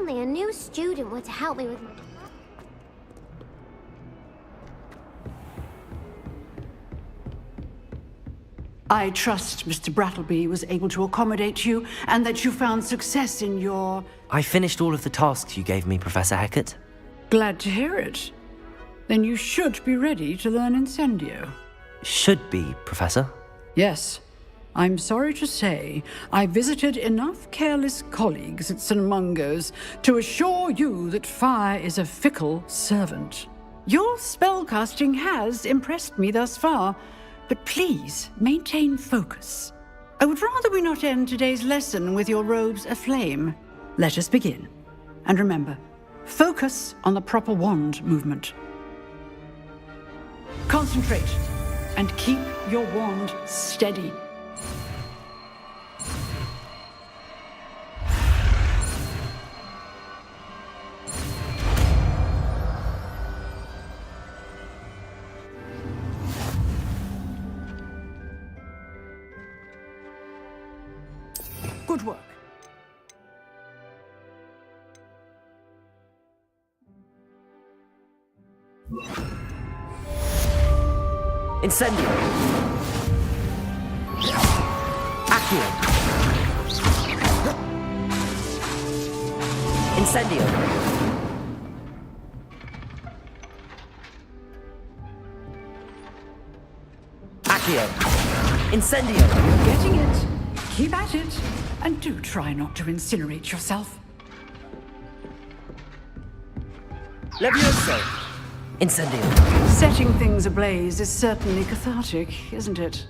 only a new student were to help me with... I trust Mr. Brattleby was able to accommodate you, and that you found success in your... I finished all of the tasks you gave me, Professor Hecat. Glad to hear it. Then you should be ready to learn Incendio. Should be, Professor. Yes. I'm sorry to say, I visited enough careless colleagues at St. Mungo's to assure you that fire is a fickle servant. Your spellcasting has impressed me thus far, but please maintain focus. I would rather we not end today's lesson with your robes aflame. Let us begin. And remember, focus on the proper wand movement. Concentrate, and keep your wand steady. Good work. Incendio! Accio! Incendio! Accio! Incendio! You're getting it. Keep at it. And do try not to incinerate yourself. Levioso! Incendio! Setting things ablaze is certainly cathartic, isn't it?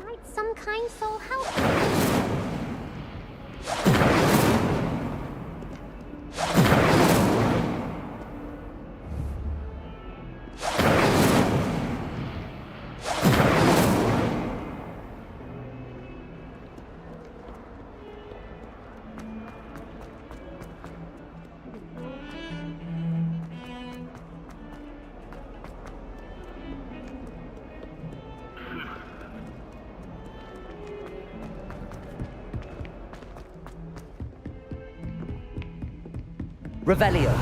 Might some kind soul help? Revelio.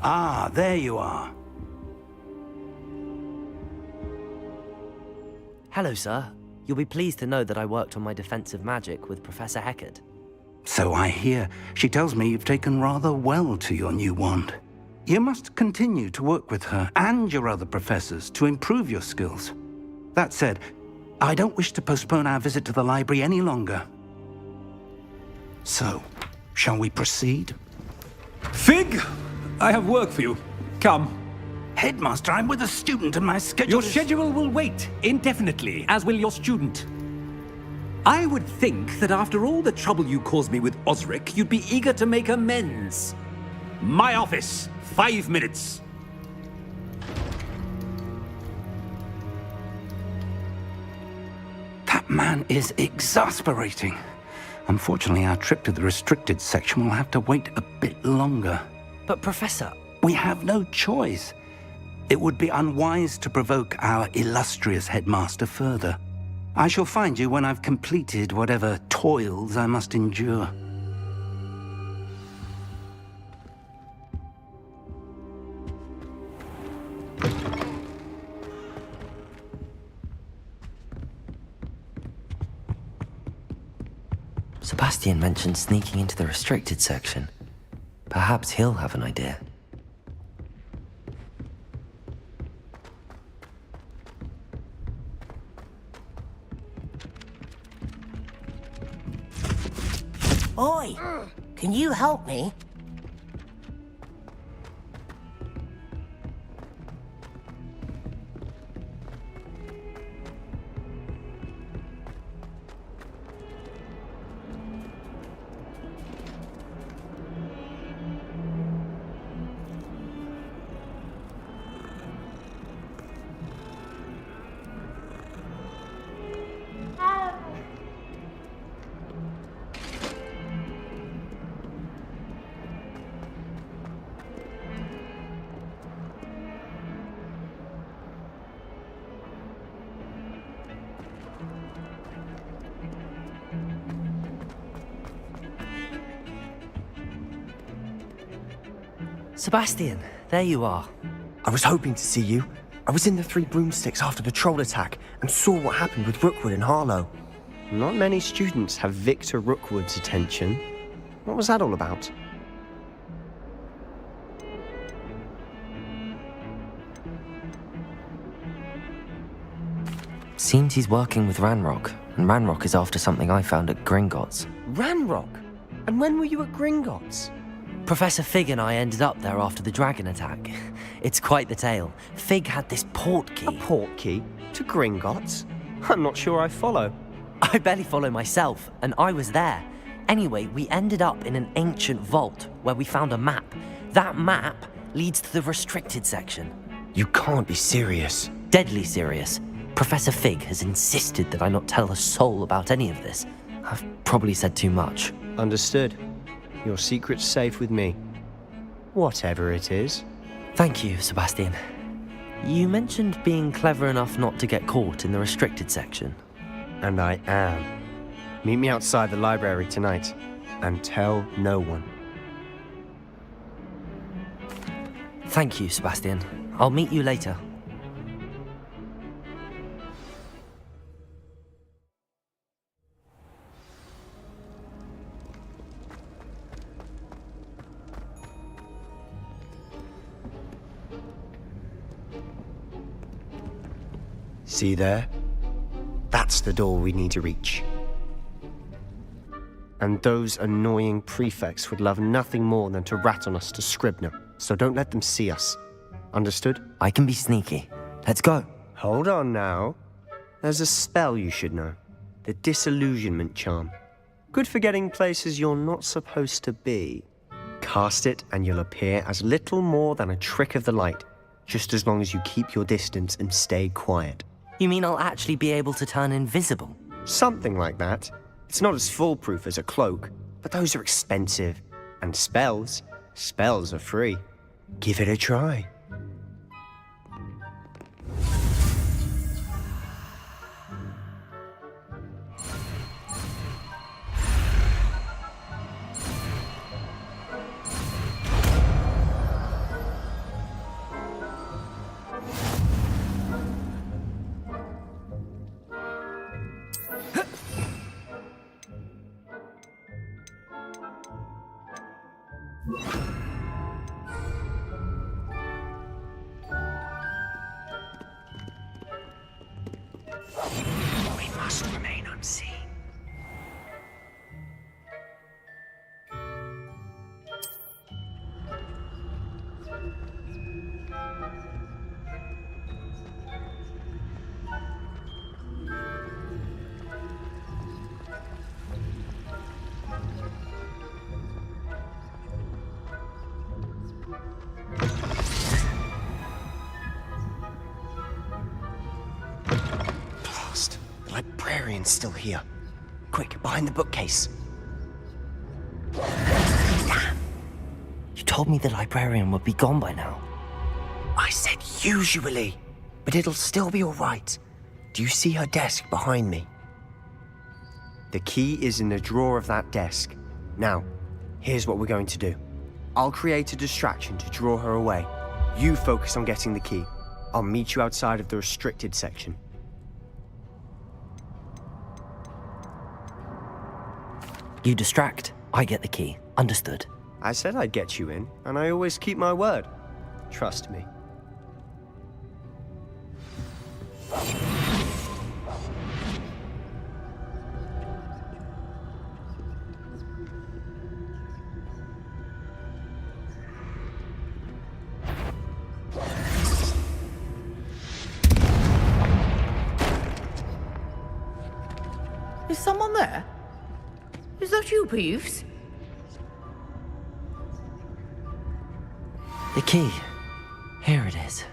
Ah, there you are. Hello, sir. You'll be pleased to know that I worked on my defensive magic with Professor Hecat. So I hear. She tells me you've taken rather well to your new wand. You must continue to work with her and your other professors to improve your skills. That said, I don't wish to postpone our visit to the library any longer. So, shall we proceed? Fig! I have work for you. Come. Headmaster, I'm with a student and my schedule Your is... schedule will wait indefinitely, as will your student. I would think that after all the trouble you caused me with Osric, you'd be eager to make amends. My office, 5 minutes. That man is exasperating. Unfortunately, our trip to the restricted section will have to wait a bit longer. But Professor... We have no choice. It would be unwise to provoke our illustrious headmaster further. I shall find you when I've completed whatever toils I must endure. Sebastian mentioned sneaking into the restricted section. Perhaps he'll have an idea. Oi! Can you help me? Sebastian, there you are. I was hoping to see you. I was in the Three Broomsticks after the troll attack and saw what happened with Rookwood and Harlow. Not many students have Victor Rookwood's attention. What was that all about? Seems he's working with Ranrock, and Ranrock is after something I found at Gringotts. Ranrock? And when were you at Gringotts? Professor Fig and I ended up there after the dragon attack. It's quite the tale. Fig had this port key. A port key? To Gringotts? I'm not sure I follow. I barely follow myself, and I was there. Anyway, we ended up in an ancient vault where we found a map. That map leads to the restricted section. You can't be serious. Deadly serious. Professor Fig has insisted that I not tell a soul about any of this. I've probably said too much. Understood. Your secret's safe with me. Whatever it is. Thank you, Sebastian. You mentioned being clever enough not to get caught in the restricted section. And I am. Meet me outside the library tonight, and tell no one. Thank you, Sebastian. I'll meet you later. See there? That's the door we need to reach. And those annoying prefects would love nothing more than to rat on us to Scribner, so don't let them see us. Understood? I can be sneaky. Let's go. Hold on now. There's a spell you should know. The Disillusionment Charm. Good for getting places you're not supposed to be. Cast it and you'll appear as little more than a trick of the light, just as long as you keep your distance and stay quiet. You mean I'll actually be able to turn invisible? Something like that. It's not as foolproof as a cloak, but those are expensive. And spells are free. Give it a try. We must remain unseen. Blast. The librarian's still here. Quick, behind the bookcase. Damn. You told me the librarian would be gone by now. I said usually, but it'll still be all right. Do you see her desk behind me? The key is in the drawer of that desk. Now, here's what we're going to do. I'll create a distraction to draw her away. You focus on getting the key. I'll meet you outside of the restricted section. You distract, I get the key. Understood. I said I'd get you in, and I always keep my word. Trust me. someone there? Is that you, Peeves? The key. Here it is.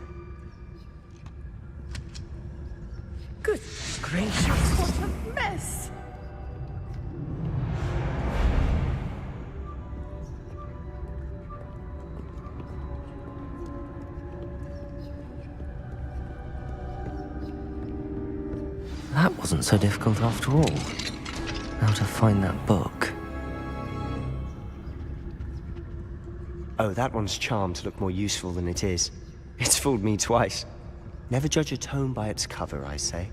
Good gracious, what a mess! That wasn't so difficult after all. How to find that book. Oh, that one's charmed to look more useful than it is. It's fooled me twice. Never judge a tome by its cover, I say.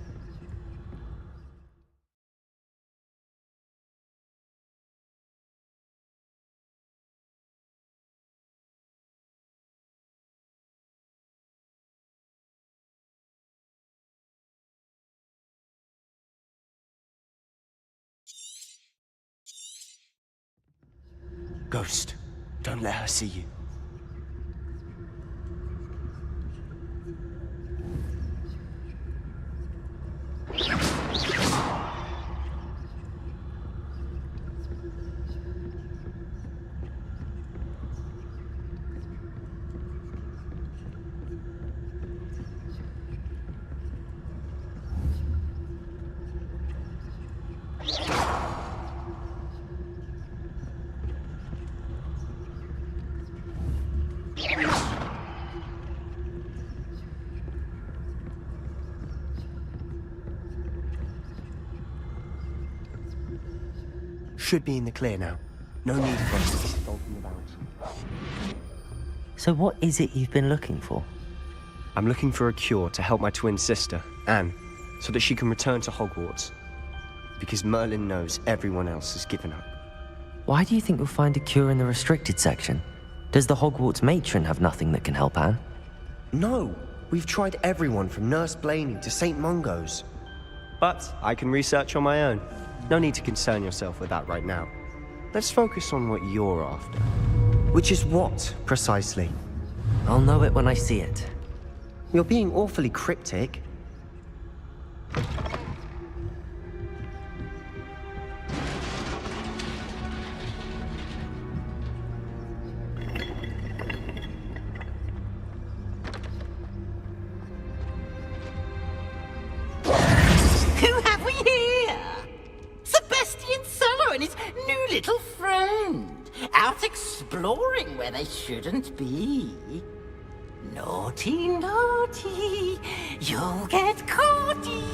Ghost, don't let her see you. Should be in the clear now. No need for us to be stalking about. So what is it you've been looking for? I'm looking for a cure to help my twin sister, Anne, so that she can return to Hogwarts. Because Merlin knows everyone else has given up. Why do you think you'll find a cure in the restricted section? Does the Hogwarts matron have nothing that can help Anne? No! We've tried everyone from Nurse Blaney to St. Mungo's. But I can research on my own. No need to concern yourself with that right now. Let's focus on what you're after. Which is what, precisely? I'll know it when I see it. You're being awfully cryptic. Who have we here? Sebastian Solo and his new little friend, out exploring where they shouldn't be. Naughty, naughty, you'll get caughty.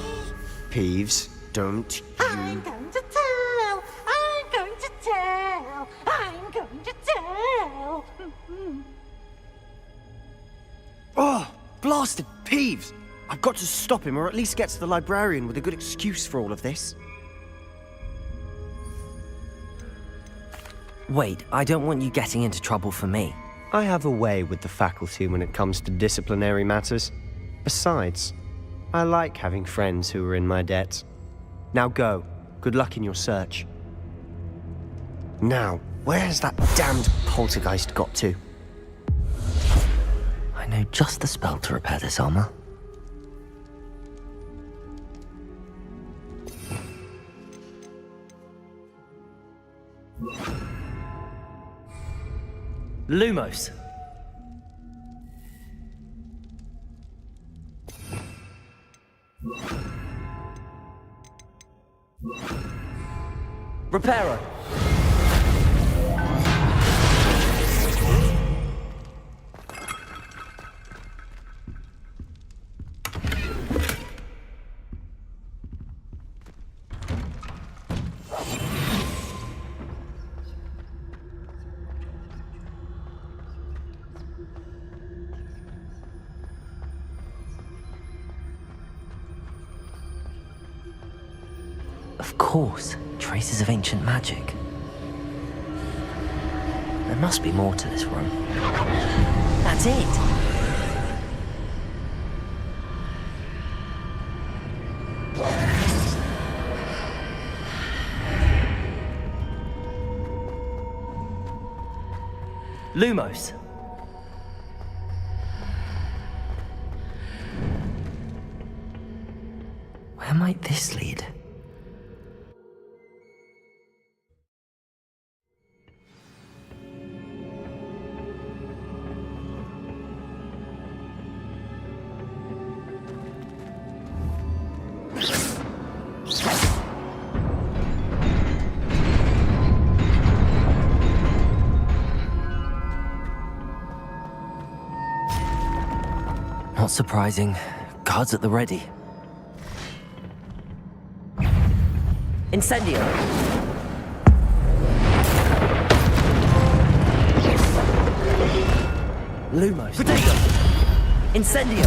Peeves, don't I'm going to tell, I'm going to tell, I'm going to tell. Oh, blasted Peeves! I've got to stop him, or at least get to the librarian with a good excuse for all of this. Wait, I don't want you getting into trouble for me. I have a way with the faculty when it comes to disciplinary matters. Besides, I like having friends who are in my debt. Now go. Good luck in your search. Now, where has that damned poltergeist got to? I know just the spell to repair this armor. Lumos. Reparo. Of course, traces of ancient magic. There must be more to this room. That's it! Lumos. Where might this lead? Not surprising. Guards at the ready. Incendio! Lumos. Protego! Incendio!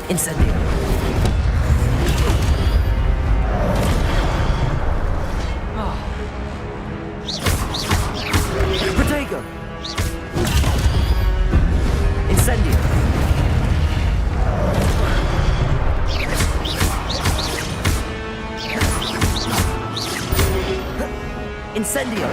Incendio! Protego! Incendio! Incendio!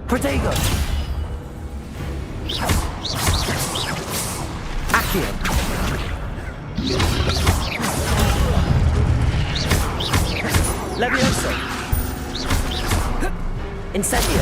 Protego! Accio! Levioso! Incendio!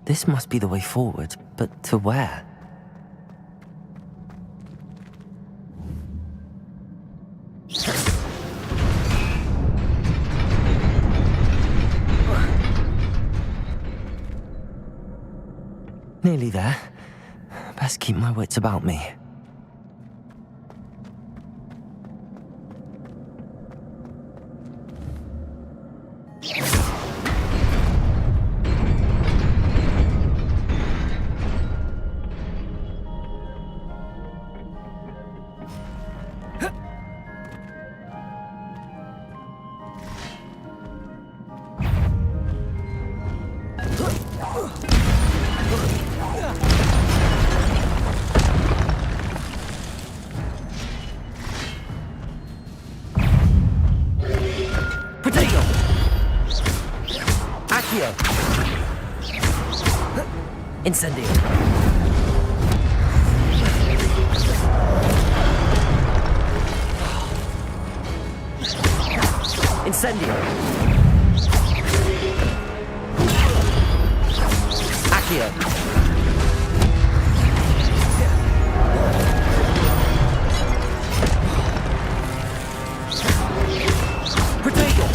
This must be the way forward, but to where? Nearly there. Best keep my wits about me. Incendio! Incendio! Accio! Protego!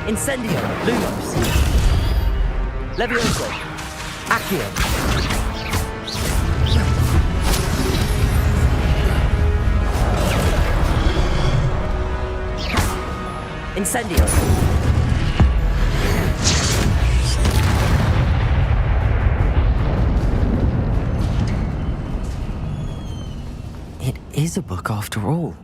Incendio! Lumos! Levioso! Accio! Incendio! It is a book after all.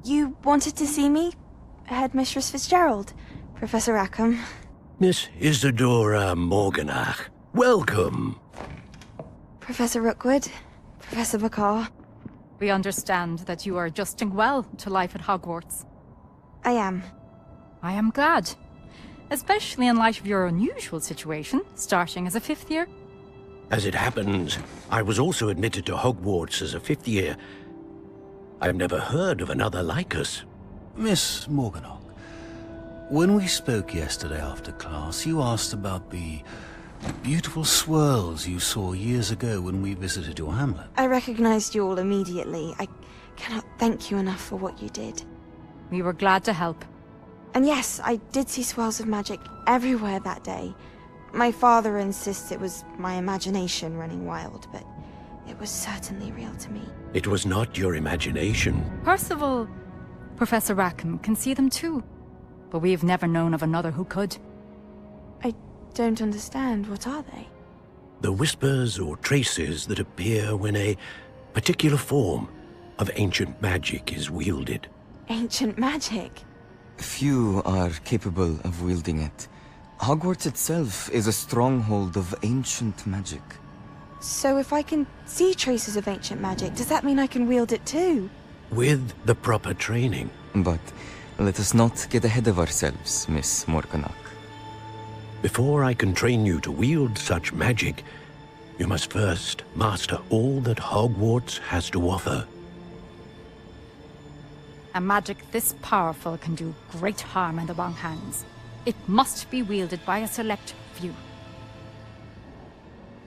You wanted to see me? Headmistress Fitzgerald, Professor Rackham. Miss Isadora Morganach, welcome. Professor Rookwood, Professor Bakar. We understand that you are adjusting well to life at Hogwarts. I am. I am glad. Especially in light of your unusual situation, starting as a 5th year. As it happens, I was also admitted to Hogwarts as a 5th year. I've never heard of another like us. Miss Morganach, when we spoke yesterday after class, you asked about the beautiful swirls you saw years ago when we visited your hamlet. I recognized you all immediately. I cannot thank you enough for what you did. We were glad to help. And yes, I did see swirls of magic everywhere that day. My father insists it was my imagination running wild, but it was certainly real to me. It was not your imagination. Percival, Professor Rackham can see them too. But we've never known of another who could. I don't understand. What are they? The whispers or traces that appear when a particular form of ancient magic is wielded. Ancient magic? Few are capable of wielding it. Hogwarts itself is a stronghold of ancient magic. So if I can see traces of ancient magic, does that mean I can wield it too? With the proper training. But let us not get ahead of ourselves, Miss Morganach. Before I can train you to wield such magic, you must first master all that Hogwarts has to offer. A magic this powerful can do great harm in the wrong hands. It must be wielded by a select few.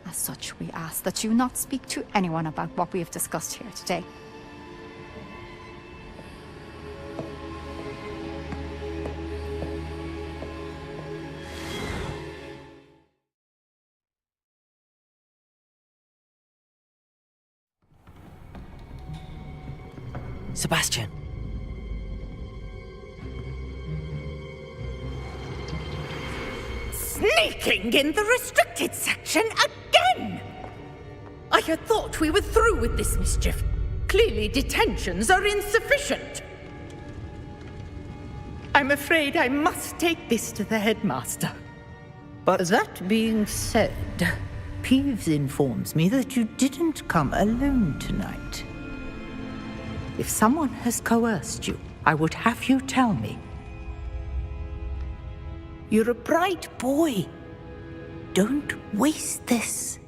As such, we ask that you not speak to anyone about what we have discussed here today. Sebastian. Sneaking in the restricted section again! I had thought we were through with this mischief. Clearly detentions are insufficient. I'm afraid I must take this to the headmaster. But that being said, Peeves informs me that you didn't come alone tonight. If someone has coerced you, I would have you tell me. You're a bright boy. Don't waste this.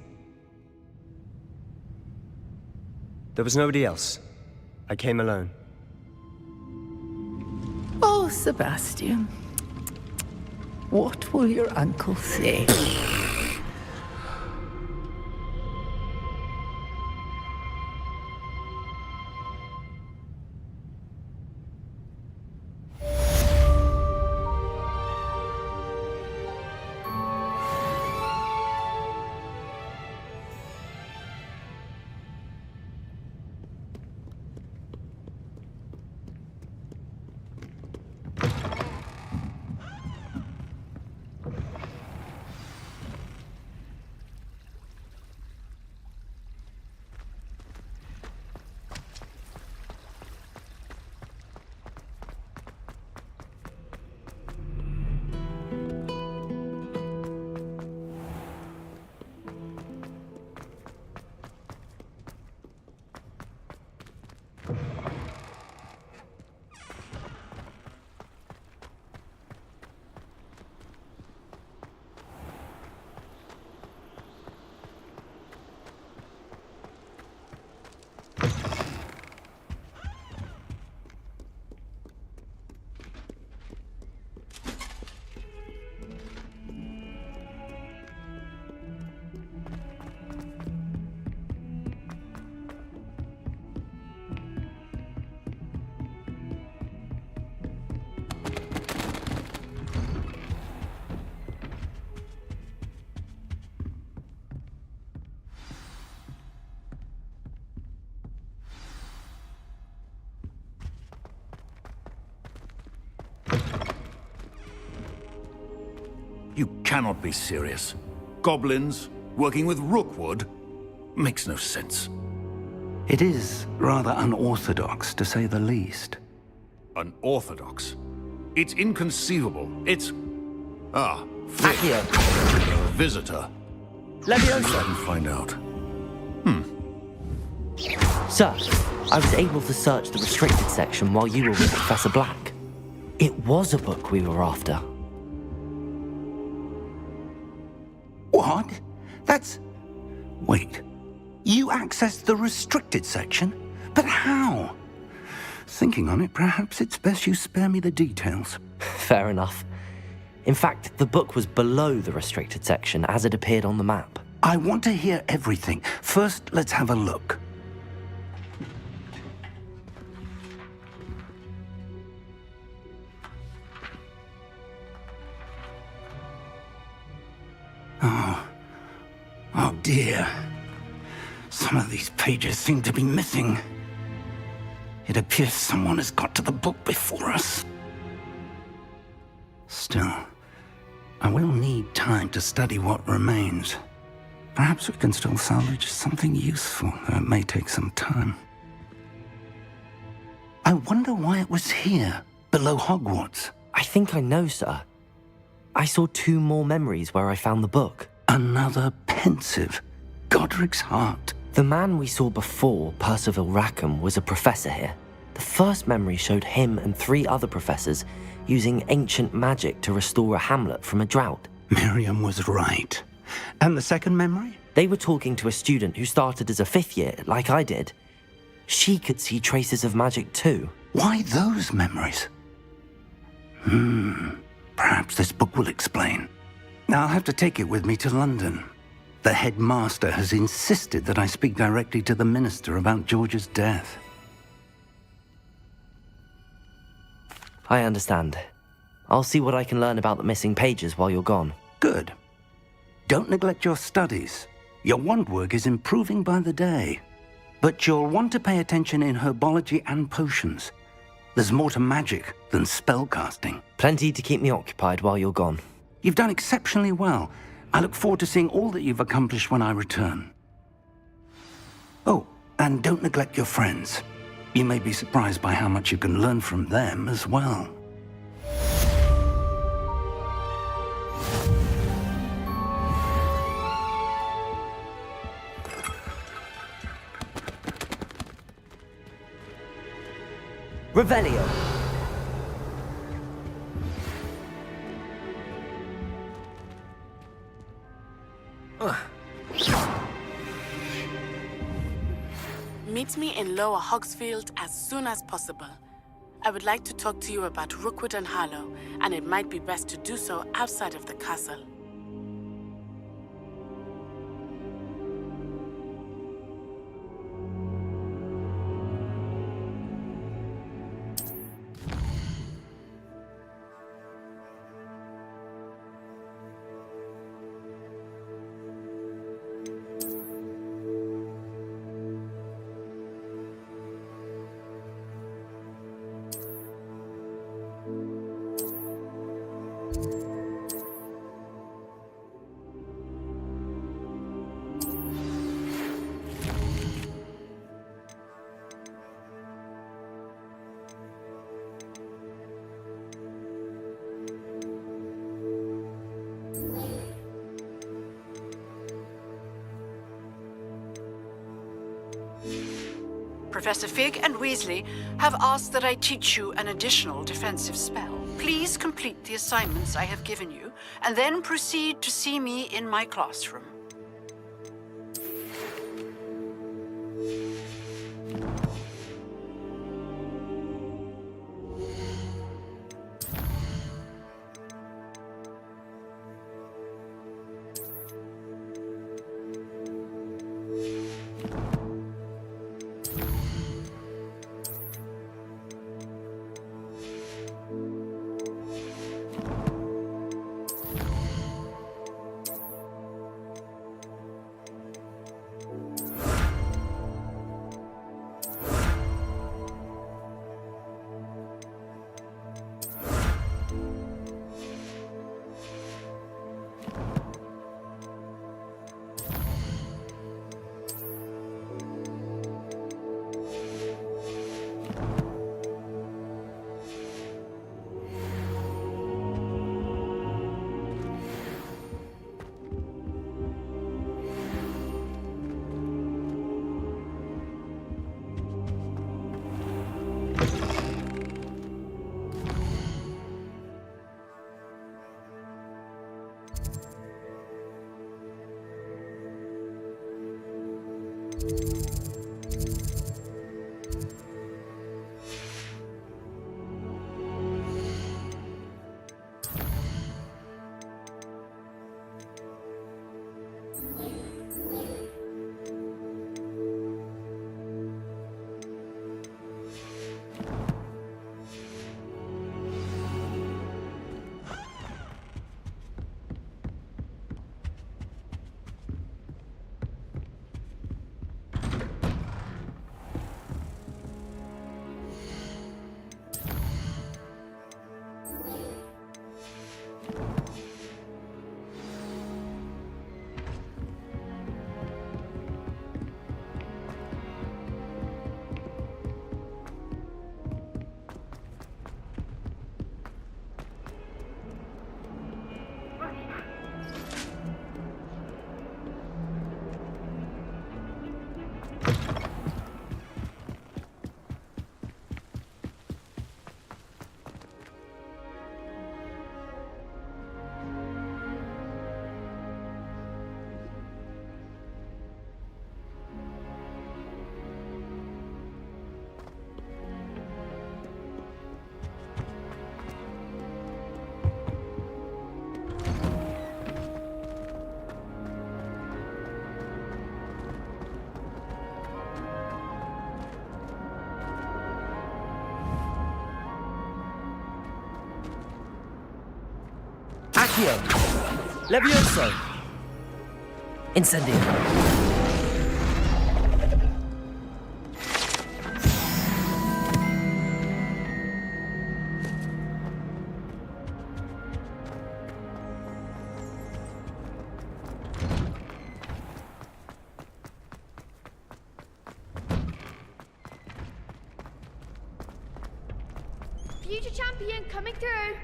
There was nobody else. I came alone. Oh, Sebastian. What will your uncle say? You cannot be serious. Goblins working with Rookwood makes no sense. It is rather unorthodox, to say the least. Unorthodox. It's inconceivable. It's... Accio. Visitor. Leviosa. Let me find out. Sir, I was able to search the restricted section while you were with Professor Black. It was a book we were after. What? That's... Wait. You accessed the restricted section? But how? Thinking on it, perhaps it's best you spare me the details. Fair enough. In fact, the book was below the restricted section as it appeared on the map. I want to hear everything. First, let's have a look. Oh dear. Some of these pages seem to be missing. It appears someone has got to the book before us. Still, I will need time to study what remains. Perhaps we can still salvage something useful, though it may take some time. I wonder why it was here, below Hogwarts. I think I know, sir. I saw 2 more memories where I found the book. Another pensive. Godric's heart. The man we saw before, Percival Rackham, was a professor here. The first memory showed him and 3 other professors using ancient magic to restore a hamlet from a drought. Miriam was right. And the second memory? They were talking to a student who started as a 5th year, like I did. She could see traces of magic too. Why those memories? Perhaps this book will explain. I'll have to take it with me to London. The headmaster has insisted that I speak directly to the minister about George's death. I understand. I'll see what I can learn about the missing pages while you're gone. Good. Don't neglect your studies. Your wand work is improving by the day. But you'll want to pay attention in herbology and potions. There's more to magic than spellcasting. Plenty to keep me occupied while you're gone. You've done exceptionally well. I look forward to seeing all that you've accomplished when I return. Oh, and don't neglect your friends. You may be surprised by how much you can learn from them as well. Revelio. Meet me in Lower Hogsfield as soon as possible. I would like to talk to you about Rookwood and Harlow, and it might be best to do so outside of the castle. Professor Fig and Weasley have asked that I teach you an additional defensive spell. Please complete the assignments I have given you, and then proceed to see me in my classroom. Accio! Levioso! Incendio! Future champion coming through!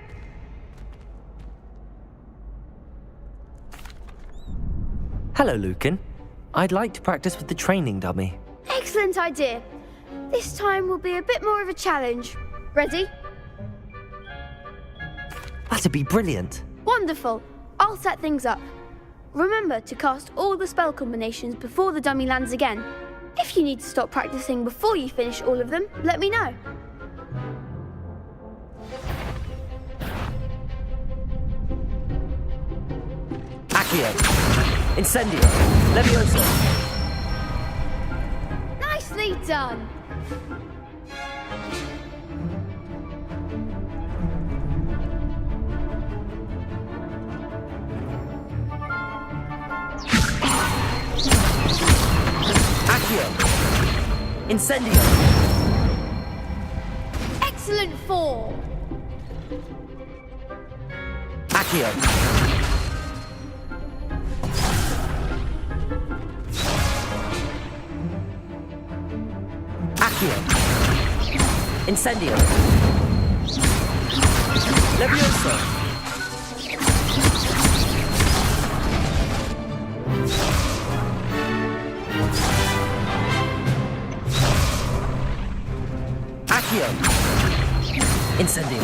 Hello, Lucan. I'd like to practice with the training dummy. Excellent idea. This time will be a bit more of a challenge. Ready? That'd be brilliant. Wonderful. I'll set things up. Remember to cast all the spell combinations before the dummy lands again. If you need to stop practicing before you finish all of them, let me know. Accio! Incendio! Levioso! Nicely done! Accio! Incendio! Excellent fall! Accio! Incendio! Levioso! Accio! Incendio!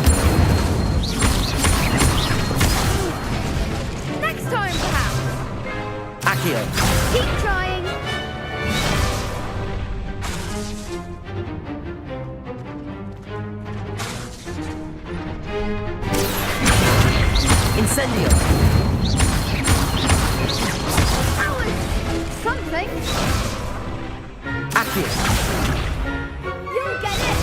Next time, perhaps! Accio! Keep trying! Incendio! That was something! Accio! You'll get it!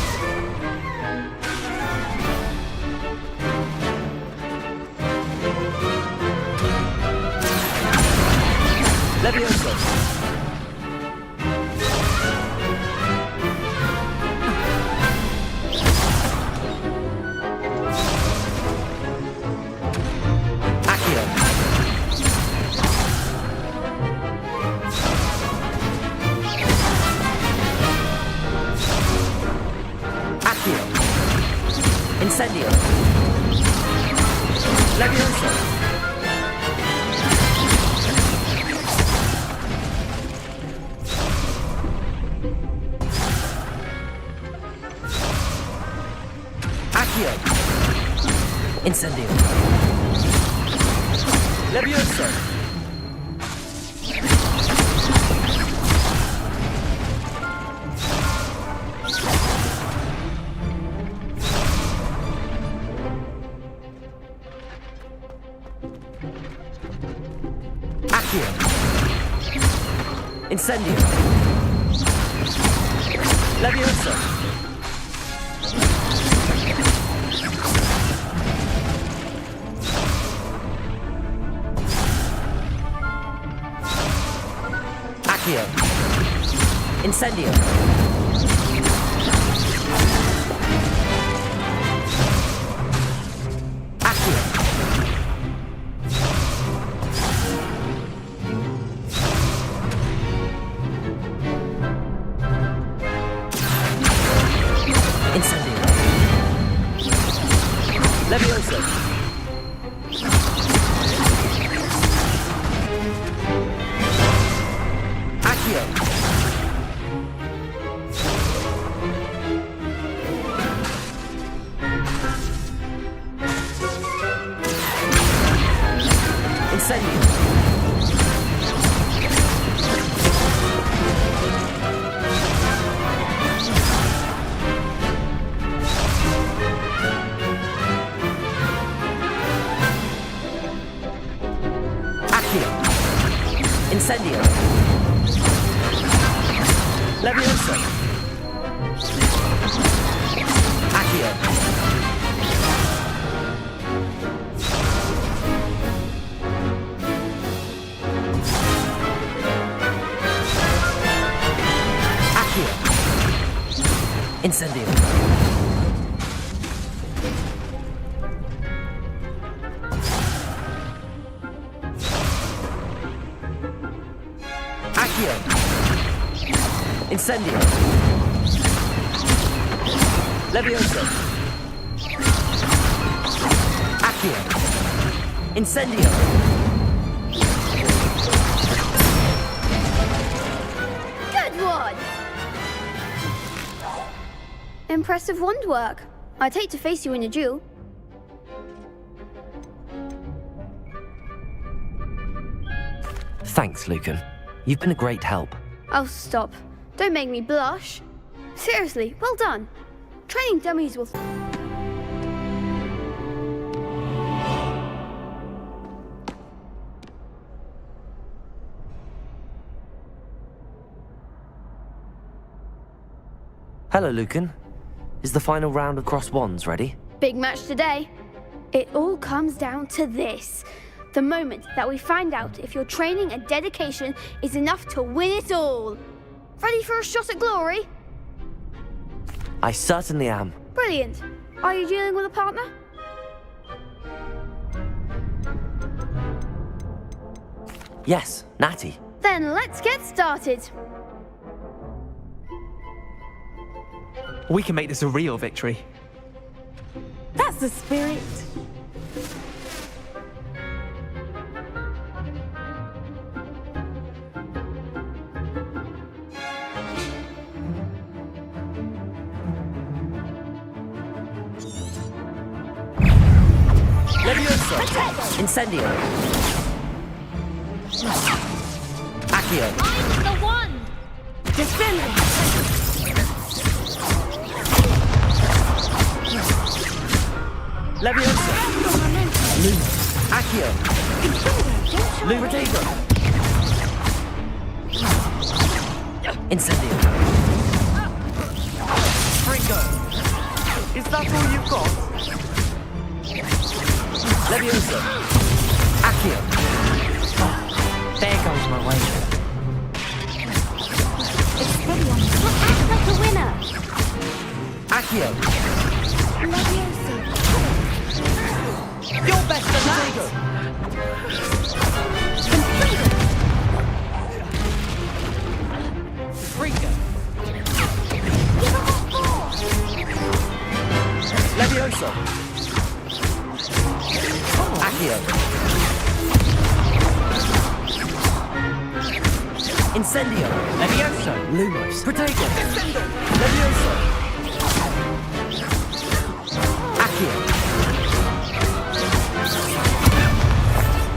Levioso! Incendio! Levioso! Accio! Incendio! Levioso! Incendio. Leviosa. Accio. Incendio. Accio. Incendio. Leviosa. Accio. Incendio. Accio. Incendio. Leviosa. Accio. Accio. Incendio. Accio. Incendio. Leviosa. Accio. Incendio. Good one! Impressive wand work. I'd hate to face you in a duel. Thanks, Lucan. You've been a great help. Oh, stop. Don't make me blush. Seriously, well done. Training dummies will... Hello, Lucan. Is the final round of cross wands ready? Big match today. It all comes down to this. The moment that we find out if your training and dedication is enough to win it all. Ready for a shot at glory? I certainly am. Brilliant. Are you dealing with a partner? Yes, Natty. Then let's get started. We can make this a real victory. That's the spirit. Leviosa. Incendio. Accio. I'm the one! Leviosa. Luma. Accio. Luma. Potato. Incendio. Fringo! Is that all you've got? Leviosa. Accio. Oh, there goes my way. It's steady on. Act like a winner! Accio. Leviosa. You're better than that! Fringo! Leviosa. Accio. Incendio. Leviosa. Lumos. Potato. Leviosa. Accio.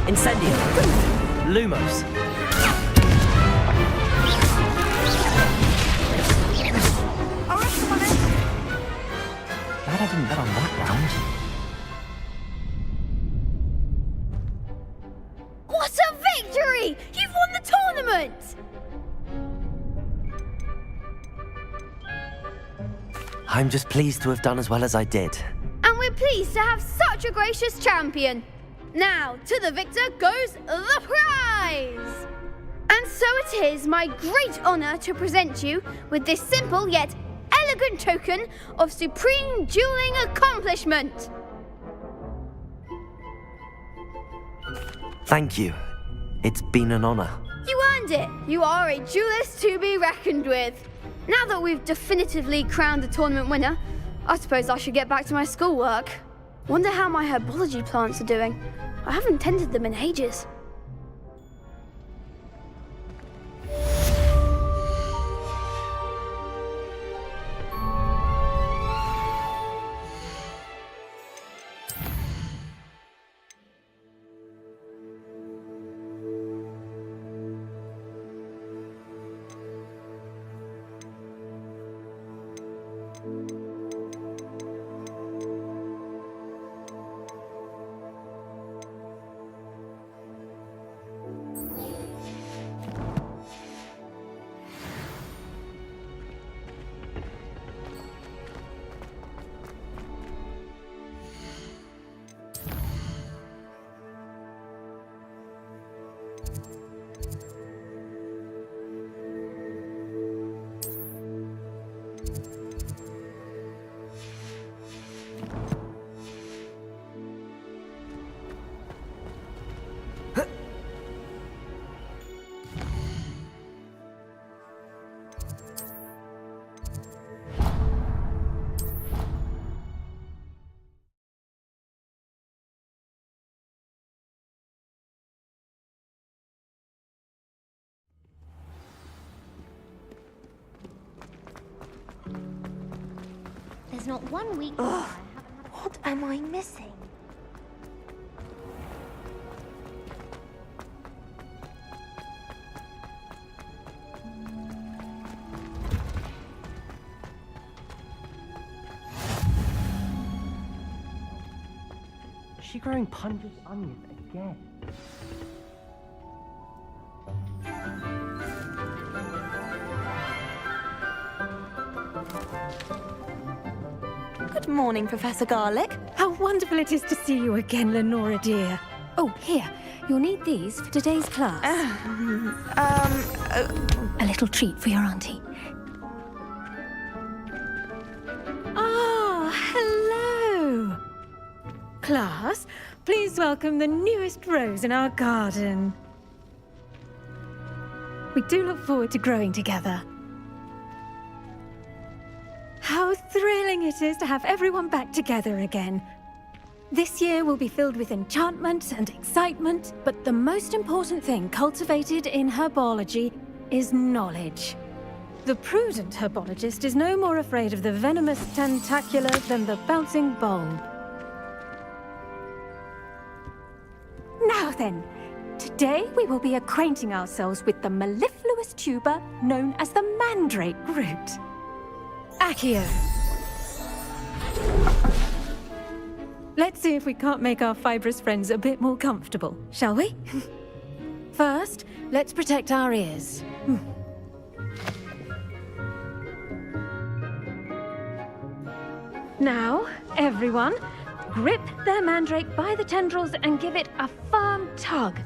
Incendio. Lumos. Glad I didn't bet on that round. What a victory! You've won the tournament! I'm just pleased to have done as well as I did. And we're pleased to have such a gracious champion. Now, to the victor goes the prize! And so it is my great honour to present you with this simple yet elegant token of supreme dueling accomplishment. Thank you. It's been an honor. You earned it. You are a duelist to be reckoned with. Now that we've definitively crowned the tournament winner, I suppose I should get back to my schoolwork. Wonder how my herbology plants are doing. I haven't tended them in ages. There's not 1 week. Ugh, what am I missing? Is she growing pungent onions again? Good morning, Professor Garlic. How wonderful it is to see you again, Lenora dear. Oh, here. You'll need these for today's class. A little treat for your auntie. Ah, hello. Class, please welcome the newest rose in our garden. We do look forward to growing together. How thrilling it is to have everyone back together again. This year will be filled with enchantment and excitement, but the most important thing cultivated in herbology is knowledge. The prudent herbologist is no more afraid of the venomous tentacula than the bouncing bulb. Now then, today we will be acquainting ourselves with the mellifluous tuber known as the mandrake root. Accio. Let's see if we can't make our fibrous friends a bit more comfortable, shall we? First, let's protect our ears. Now, everyone, grip their mandrake by the tendrils and give it a firm tug.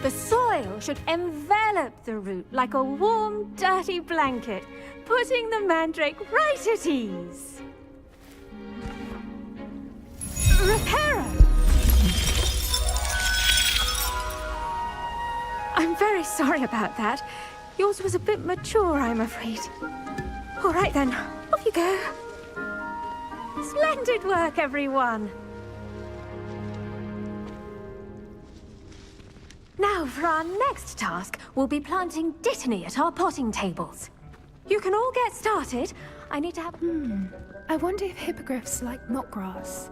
The soil should envelop the root like a warm, dirty blanket, putting the mandrake right at ease. Reparo! I'm very sorry about that. Yours was a bit mature, I'm afraid. All right then, off you go. Splendid work, everyone. Now, for our next task, we'll be planting dittany at our potting tables. You can all get started. I need to have... I wonder if hippogriffs like knotgrass.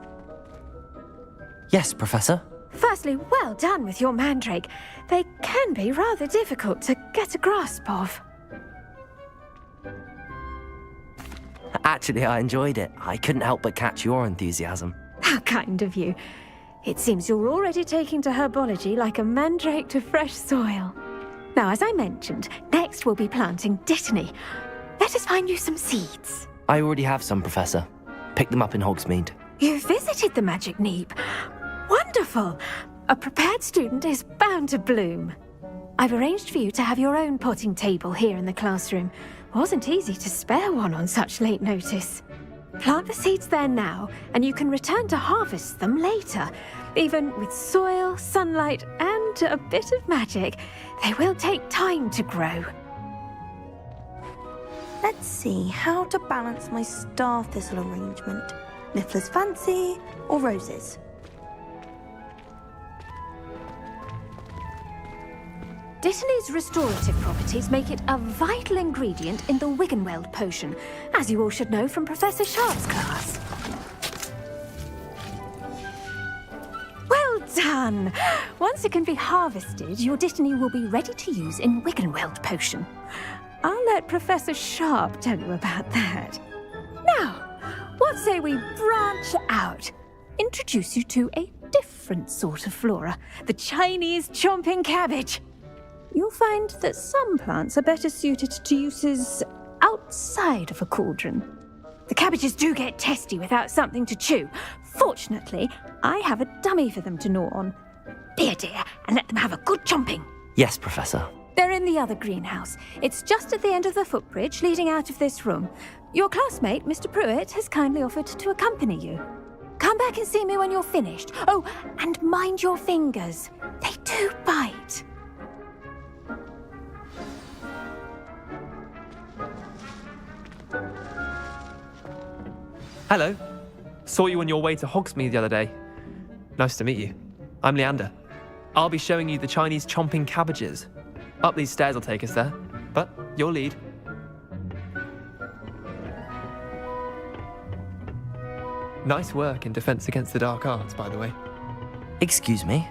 Yes, Professor. Firstly, well done with your mandrake. They can be rather difficult to get a grasp of. Actually, I enjoyed it. I couldn't help but catch your enthusiasm. How kind of you. It seems you're already taking to herbology like a mandrake to fresh soil. Now, as I mentioned, next we'll be planting dittany. Let us find you some seeds. I already have some, Professor. Picked them up in Hogsmeade. You visited the Magic Neep. Wonderful! A prepared student is bound to bloom. I've arranged for you to have your own potting table here in the classroom. Wasn't easy to spare one on such late notice. Plant the seeds there now, and you can return to harvest them later. Even with soil, sunlight, and a bit of magic, they will take time to grow. Let's see how to balance my star thistle arrangement. Niffler's fancy or roses? Dittany's restorative properties make it a vital ingredient in the Wiggenweld potion, as you all should know from Professor Sharp's class. Well done! Once it can be harvested, your Dittany will be ready to use in Wiggenweld potion. I'll let Professor Sharp tell you about that. Now, what say we branch out? Introduce you to a different sort of flora, the Chinese chomping cabbage. You'll find that some plants are better suited to uses outside of a cauldron. The cabbages do get testy without something to chew. Fortunately, I have a dummy for them to gnaw on. Be a dear and let them have a good chomping. Yes, Professor. They're in the other greenhouse. It's just at the end of the footbridge leading out of this room. Your classmate, Mr. Pruitt, has kindly offered to accompany you. Come back and see me when you're finished. Oh, and mind your fingers. They do bite. Hello. Saw you on your way to Hogsmeade the other day. Nice to meet you. I'm Leander. I'll be showing you the Chinese chomping cabbages. Up these stairs will take us there, but your lead. Nice work in Defense Against the Dark Arts, by the way. Excuse me?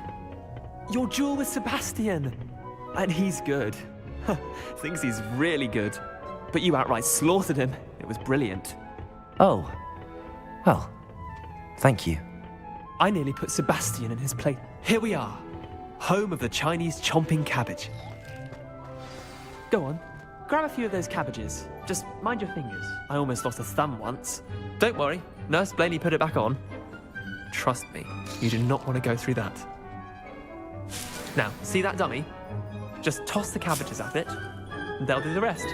Your duel with Sebastian! And he's good. Thinks he's really good. But you outright slaughtered him. It was brilliant. Oh. Well, thank you. I nearly put Sebastian in his place. Here we are. Home of the Chinese chomping cabbage. Go on. Grab a few of those cabbages. Just mind your fingers. I almost lost a thumb once. Don't worry. Nurse Blaney put it back on. Trust me, you do not want to go through that. Now, see that dummy? Just toss the cabbages at it, and they'll do the rest.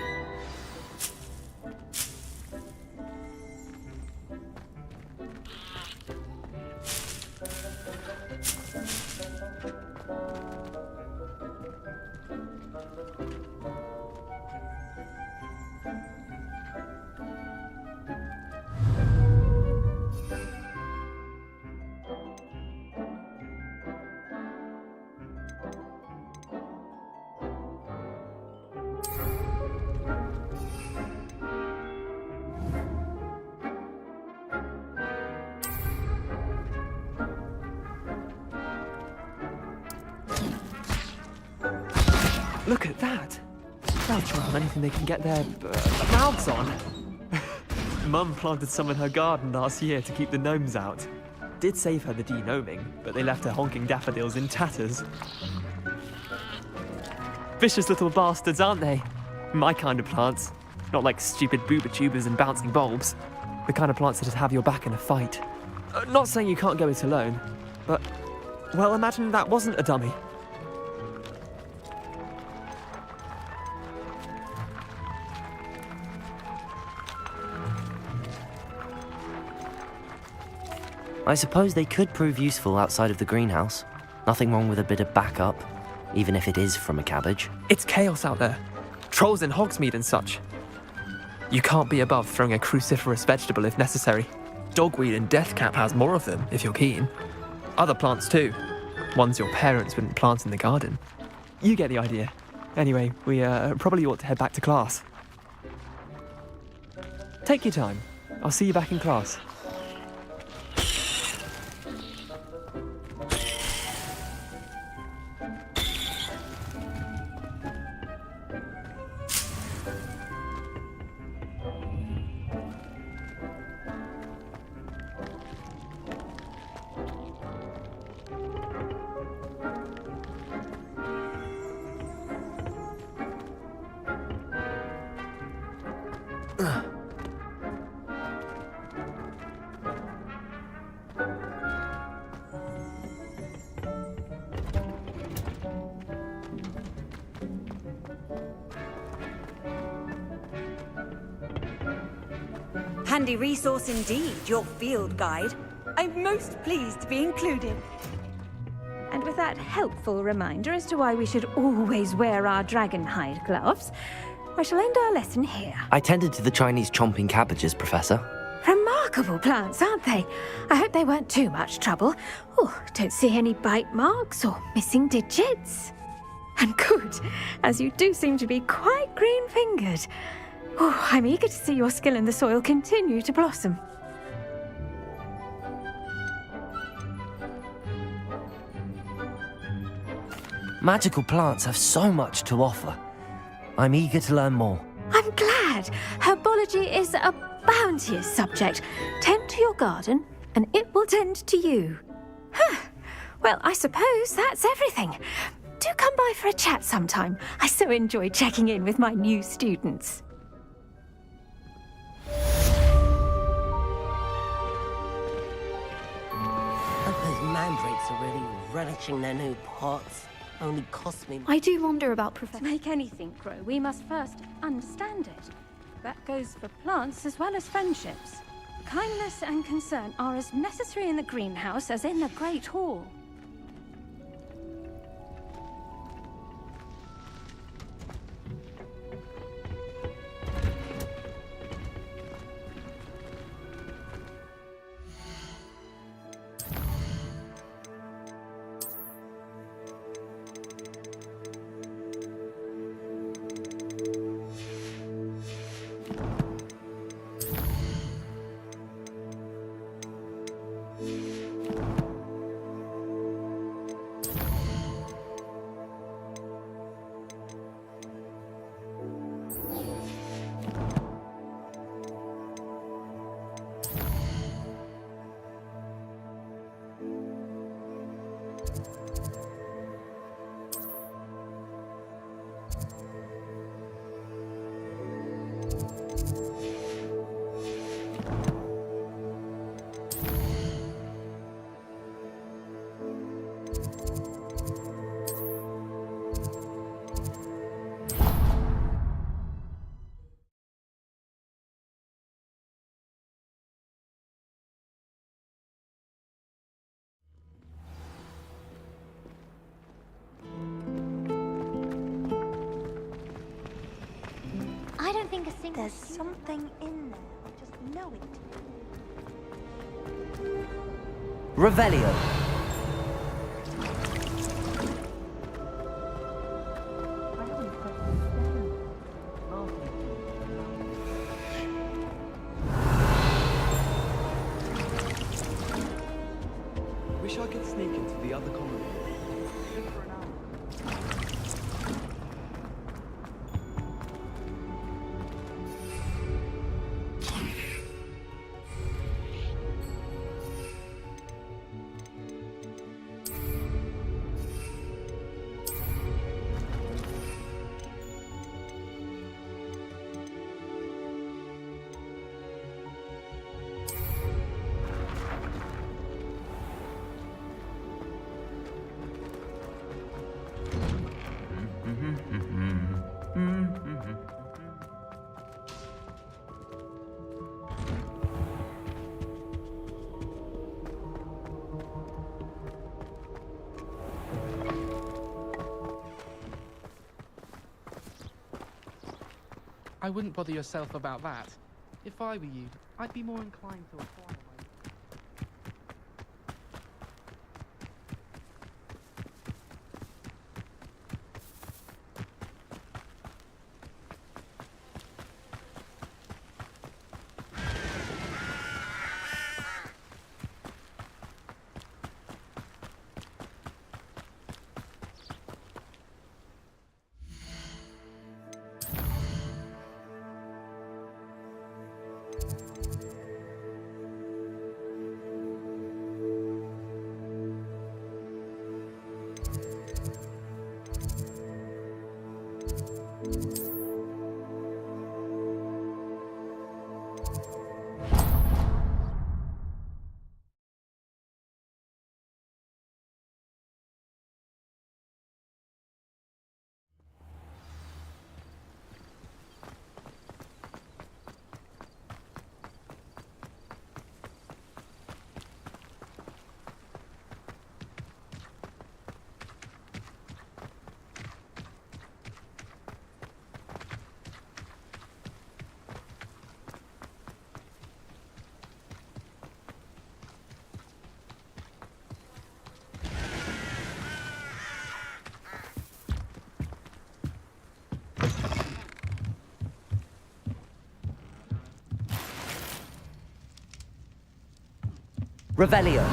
Look at that! They'll try on anything they can get their mouths on. Mum planted some in her garden last year to keep the gnomes out. Did save her the de-gnoming, but they left her honking daffodils in tatters. Vicious little bastards, aren't they? My kind of plants. Not like stupid booba tubers and bouncing bulbs. The kind of plants that just have your back in a fight. Not saying you can't go it alone, but, well, imagine that wasn't a dummy. I suppose they could prove useful outside of the greenhouse. Nothing wrong with a bit of backup, even if it is from a cabbage. It's chaos out there. Trolls in Hogsmeade and such. You can't be above throwing a cruciferous vegetable if necessary. Dogweed and deathcap has more of them, if you're keen. Other plants too. Ones your parents wouldn't plant in the garden. You get the idea. Anyway, we probably ought to head back to class. Take your time. I'll see you back in class. Handy resource indeed, your field guide. I'm most pleased to be included. And with that helpful reminder as to why we should always wear our dragon hide gloves, I shall end our lesson here. I tended to the Chinese chomping cabbages, Professor. Remarkable plants, aren't they? I hope they weren't too much trouble. Oh, don't see any bite marks or missing digits. And good, as you do seem to be quite green-fingered. Oh, I'm eager to see your skill in the soil continue to blossom. Magical plants have so much to offer. I'm eager to learn more. I'm glad. Herbology is a bounteous subject. Tend to your garden, and it will tend to you. Huh. Well, I suppose that's everything. Do come by for a chat sometime. I so enjoy checking in with my new students. Those mandrakes are really relishing their new pots. Only cost me... I do wonder about Professor. To make anything grow, we must first understand it. That goes for plants as well as friendships. Kindness and concern are as necessary in the greenhouse as in the Great Hall. I don't think a single... There's something in there. I just know it. Revelio. Wish I could sneak into the other common room. I wouldn't bother yourself about that. If I were you, I'd be more inclined to acquire my... Revelio.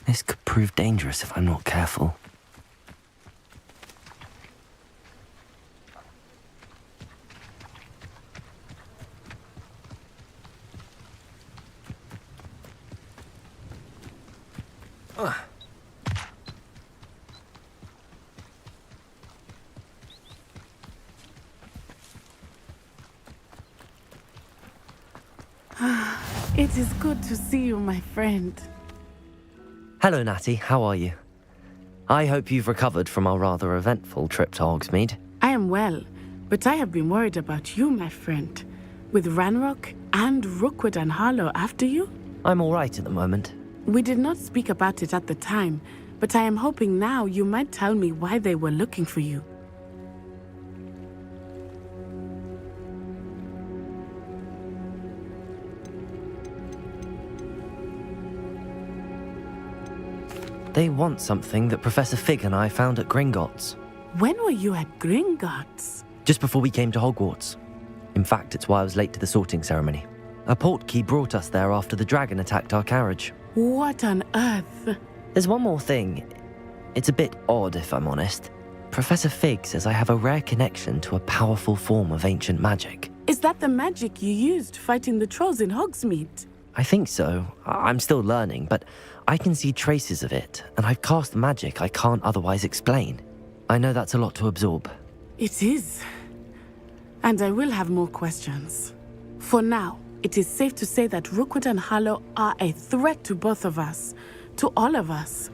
This could prove dangerous if I'm not careful. It is good to see you, my friend. Hello, Natty. How are you? I hope you've recovered from our rather eventful trip to Hogsmeade. I am well, but I have been worried about you, my friend. With Ranrock and Rookwood and Harlow after you? I'm all right at the moment. We did not speak about it at the time, but I am hoping now you might tell me why they were looking for you. They want something that Professor Fig and I found at Gringotts. When were you at Gringotts? Just before we came to Hogwarts. In fact, it's why I was late to the sorting ceremony. A portkey brought us there after the dragon attacked our carriage. What on earth? There's one more thing. It's a bit odd, if I'm honest. Professor Fig says I have a rare connection to a powerful form of ancient magic. Is that the magic you used fighting the trolls in Hogsmeade? I think so. I'm still learning, but I can see traces of it, and I've cast magic I can't otherwise explain. I know that's a lot to absorb. It is. And I will have more questions. For now, it is safe to say that Rookwood and Harlow are a threat to both of us, to all of us.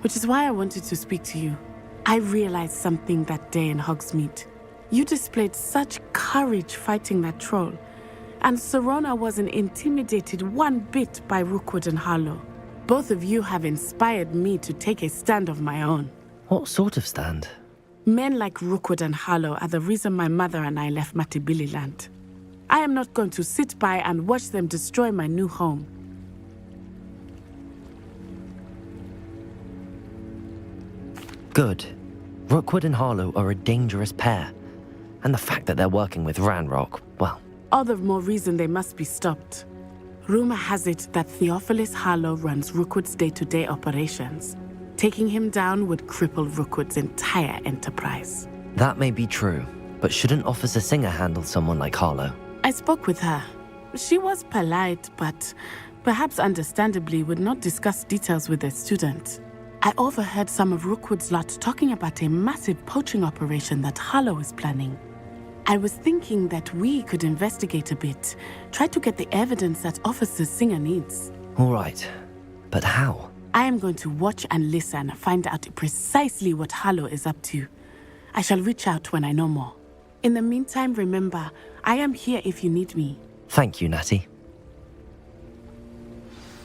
Which is why I wanted to speak to you. I realized something that day in Hogsmeade. You displayed such courage fighting that troll, and Serona wasn't intimidated one bit by Rookwood and Harlow. Both of you have inspired me to take a stand of my own. What sort of stand? Men like Rookwood and Harlow are the reason my mother and I left Matabeleland. I am not going to sit by and watch them destroy my new home. Good. Rookwood and Harlow are a dangerous pair. And the fact that they're working with Ranrock, well... All the more reason they must be stopped. Rumor has it that Theophilus Harlow runs Rookwood's day-to-day operations. Taking him down would cripple Rookwood's entire enterprise. That may be true, but shouldn't Officer Singer handle someone like Harlow? I spoke with her. She was polite, but perhaps understandably would not discuss details with a student. I overheard some of Rookwood's lot talking about a massive poaching operation that Harlow is planning. I was thinking that we could investigate a bit, try to get the evidence that Officer Singer needs. All right, but how? I am going to watch and listen, find out precisely what Harlow is up to. I shall reach out when I know more. In the meantime, remember, I am here if you need me. Thank you, Natty.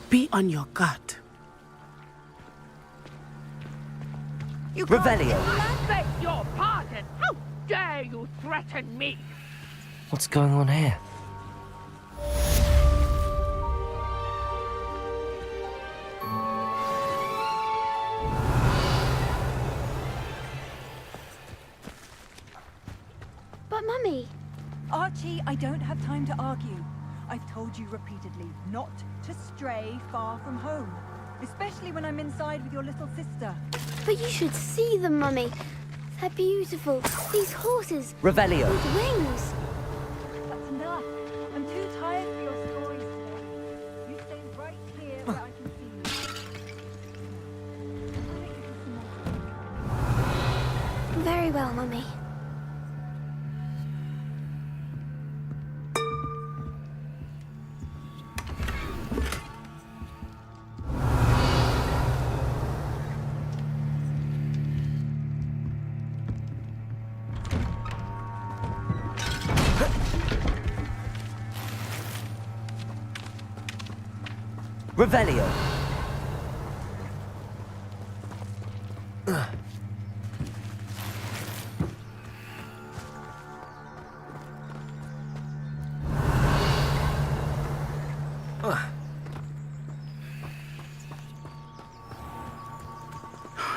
Be on your guard. You Revelio. I beg your pardon. How dare you threaten me? What's going on here? But Mummy... Archie, I don't have time to argue. I've told you repeatedly not to stray far from home, especially when I'm inside with your little sister. But you should see them, Mummy. They're beautiful. These horses. Revelio. With wings. That's enough. I'm too tired for your stories today. You stay right here where I can see you. Very well, Mummy. Revelio.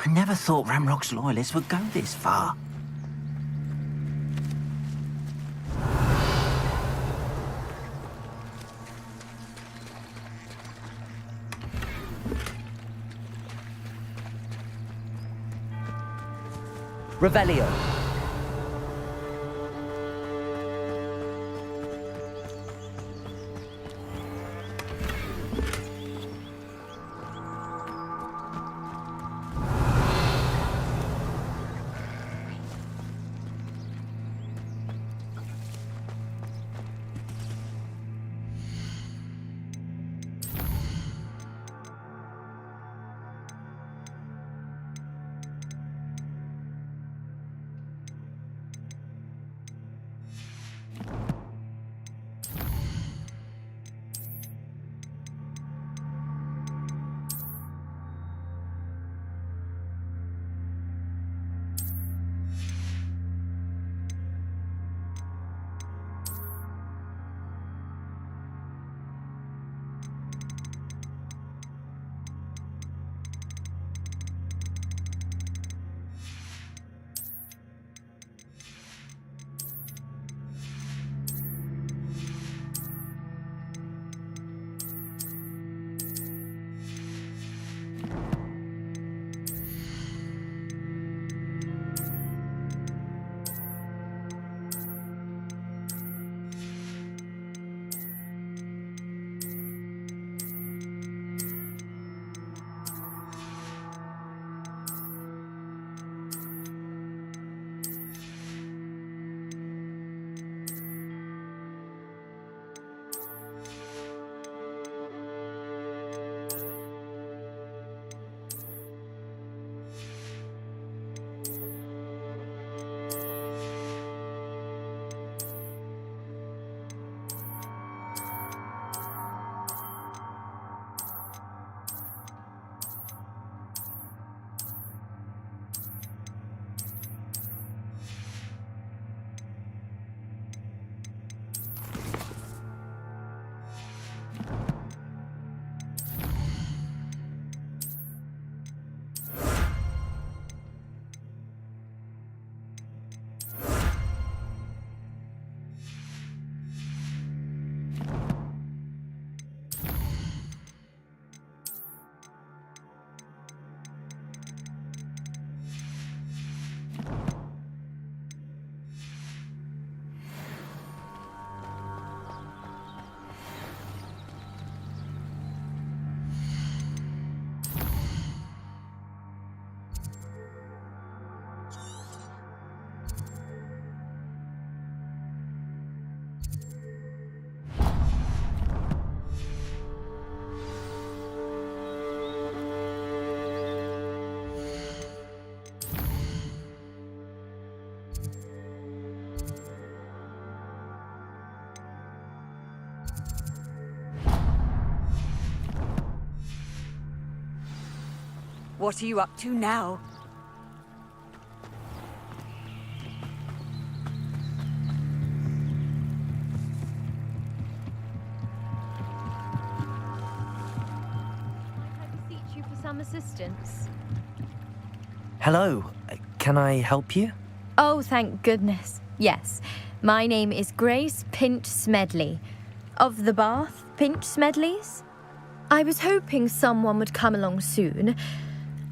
I never thought Ramrock's loyalists would go this far. Revelio. What are you up to now? I beseech you for some assistance. Hello. Can I help you? Oh, thank goodness. Yes. My name is Grace Pinch Smedley, of the Bath Pinch Smedleys. I was hoping someone would come along soon.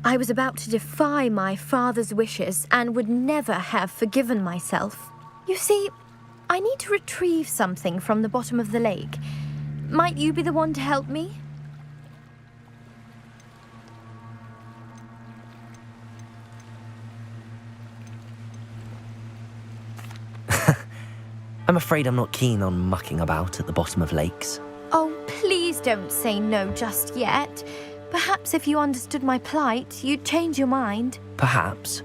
I was about to defy my father's wishes and would never have forgiven myself. You see, I need to retrieve something from the bottom of the lake. Might you be the one to help me? I'm afraid I'm not keen on mucking about at the bottom of lakes. Oh, please don't say no just yet. Perhaps if you understood my plight, you'd change your mind. Perhaps.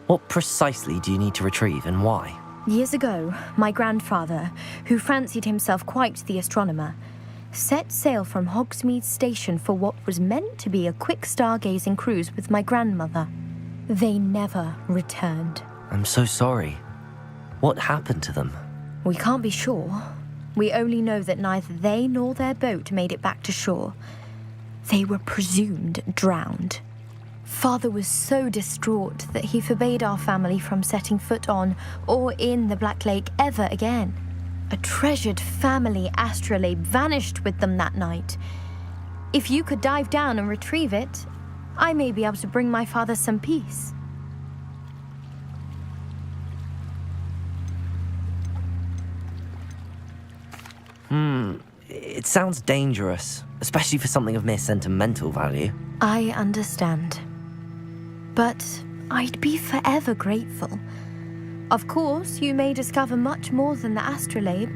What precisely do you need to retrieve and why? Years ago, my grandfather, who fancied himself quite the astronomer, set sail from Hogsmeade Station for what was meant to be a quick stargazing cruise with my grandmother. They never returned. I'm so sorry. What happened to them? We can't be sure. We only know that neither they nor their boat made it back to shore. They were presumed drowned. Father was so distraught that he forbade our family from setting foot on or in the Black Lake ever again. A treasured family astrolabe vanished with them that night. If you could dive down and retrieve it, I may be able to bring my father some peace. It sounds dangerous, especially for something of mere sentimental value. I understand. But I'd be forever grateful. Of course, you may discover much more than the astrolabe.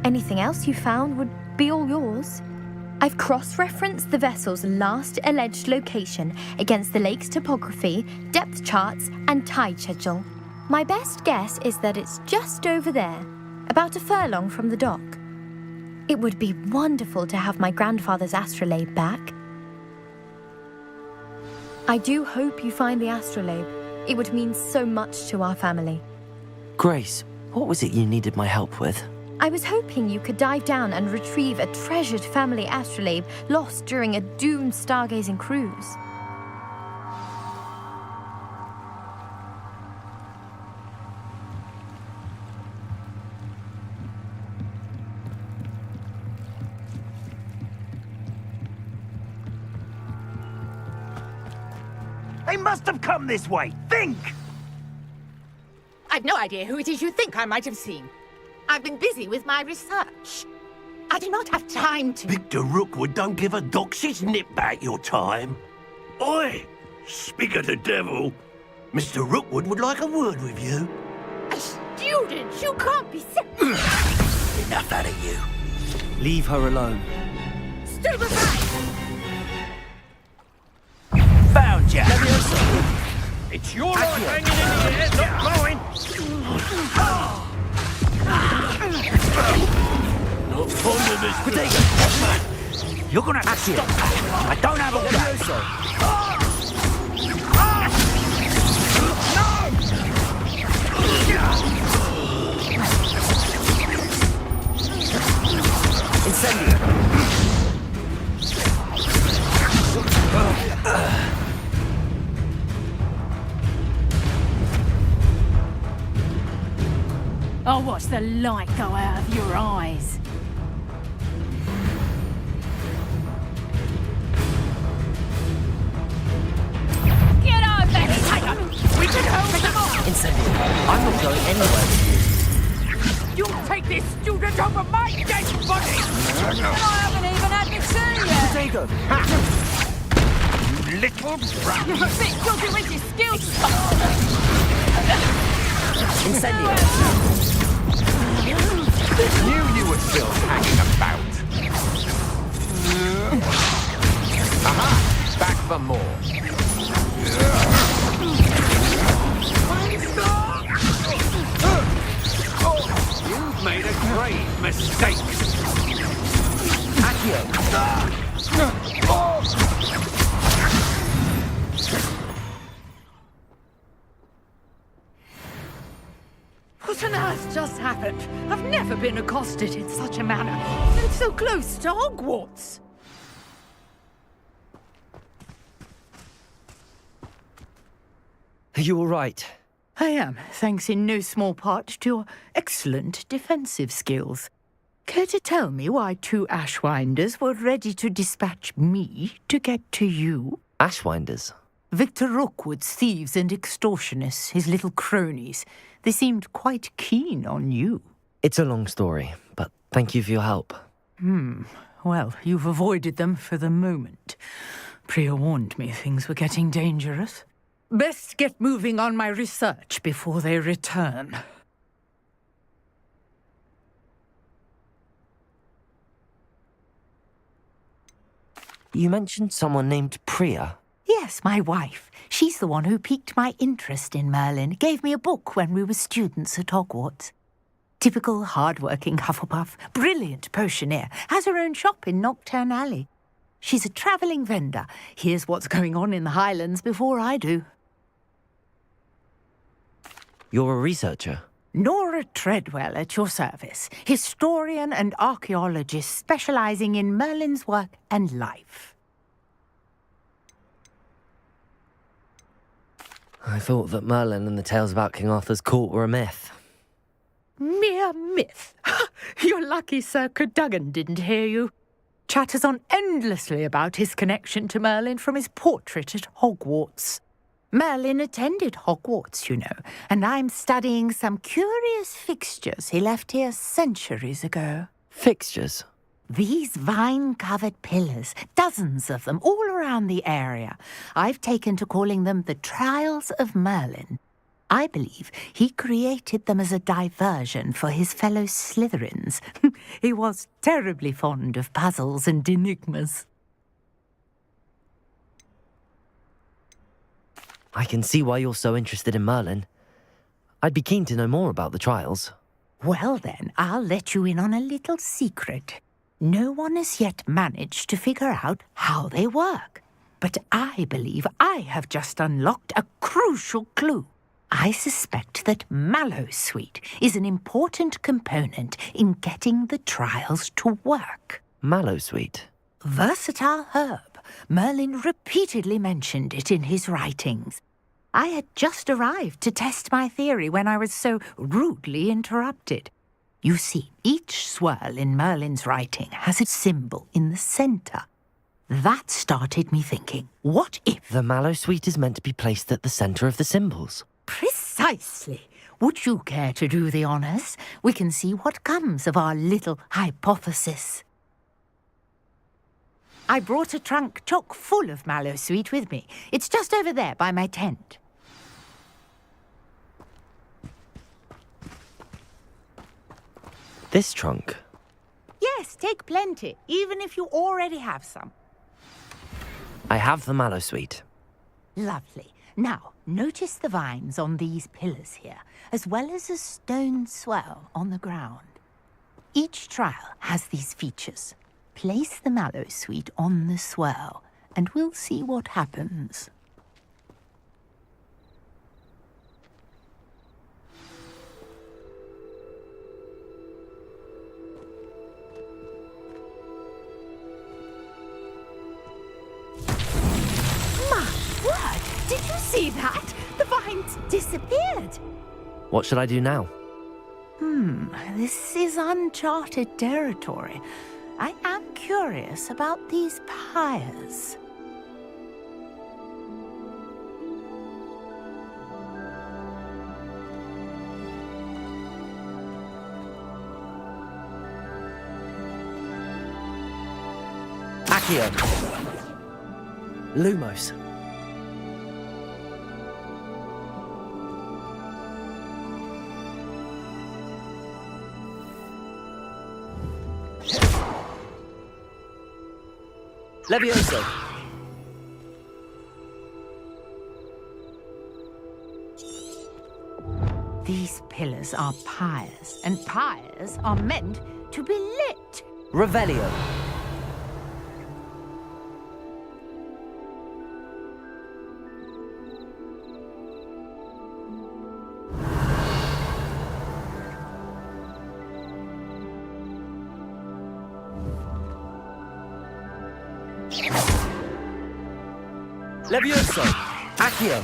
Anything else you found would be all yours. I've cross-referenced the vessel's last alleged location against the lake's topography, depth charts, and tide schedule. My best guess is that it's just over there, about a furlong from the dock. It would be wonderful to have my grandfather's astrolabe back. I do hope you find the astrolabe. It would mean so much to our family. Grace, what was it you needed my help with? I was hoping you could dive down and retrieve a treasured family astrolabe lost during a doomed stargazing cruise. They must have come this way. Think! I've no idea who it is you think I might have seen. I've been busy with my research. I do not have time to... Victor Rookwood don't give a doxy's nip back your time. Oi! Speak of the devil. Mr. Rookwood would like a word with you. A student? You can't be sick. Enough out of you. Leave her alone. Stupefy! Found ya! It's your life hanging in the air, not mine! Not fond of this. Potato! You're gonna have to stop that. I don't have a Incendio! I'll watch the light go out of your eyes. Get on there, Tiger! We can hold them off! Incendio, I'm not going anywhere with You take this student over my dead body! And I haven't even had to see you. yet! Potato! You little brat! You're a bit dodgy with your skills! Incendio! Knew you were still hanging about. Aha! Back for more. You've made a grave mistake. What on earth just happened? I've never been accosted in such a manner. And so close to Hogwarts. Are you all right? I am, thanks in no small part to your excellent defensive skills. Care to tell me why 2 Ashwinders were ready to dispatch me to get to you? Ashwinders? Victor Rookwood's thieves and extortionists, his little cronies. They seemed quite keen on you. It's a long story, but thank you for your help. Well, you've avoided them for the moment. Priya warned me things were getting dangerous. Best get moving on my research before they return. You mentioned someone named Priya. Yes, my wife. She's the one who piqued my interest in Merlin. Gave me a book when we were students at Hogwarts. Typical hard-working Hufflepuff, brilliant potioneer, has her own shop in Nocturne Alley. She's a travelling vendor. Hears what's going on in the Highlands before I do. You're a researcher? Nora Treadwell at your service, historian and archaeologist specialising in Merlin's work and life. I thought that Merlin and the tales about King Arthur's court were a myth. Mere myth. You're lucky Sir Cadogan didn't hear you. Chatters on endlessly about his connection to Merlin from his portrait at Hogwarts. Merlin attended Hogwarts, you know, and I'm studying some curious fixtures he left here centuries ago. Fixtures? These vine-covered pillars, dozens of them, all around the area. I've taken to calling them the Trials of Merlin. I believe he created them as a diversion for his fellow Slytherins. He was terribly fond of puzzles and enigmas. I can see why you're so interested in Merlin. I'd be keen to know more about the trials. Well then, I'll let you in on a little secret. No one has yet managed to figure out how they work. But I believe I have just unlocked a crucial clue. I suspect that Mallowsweet is an important component in getting the trials to work. Mallowsweet? Versatile herb. Merlin repeatedly mentioned it in his writings. I had just arrived to test my theory when I was so rudely interrupted. You see, each swirl in Merlin's writing has a symbol in the centre. That started me thinking, what if... The Mallowsweet is meant to be placed at the centre of the symbols. Precisely. Would you care to do the honours? We can see what comes of our little hypothesis. I brought a trunk chock full of Mallowsweet with me. It's just over there by my tent. This trunk? Yes, take plenty, even if you already have some. I have the Mallowsweet. Lovely. Now, notice the vines on these pillars here, as well as a stone swell on the ground. Each trial has these features. Place the Mallowsweet on the swirl, and we'll see what happens. My word! Did you see that? The vines disappeared. What should I do now? This is uncharted territory. I am curious about these pyres. Accio. Lumos. Levioso. These pillars are pyres, and pyres are meant to be lit. Revelio. Levioso. Accio.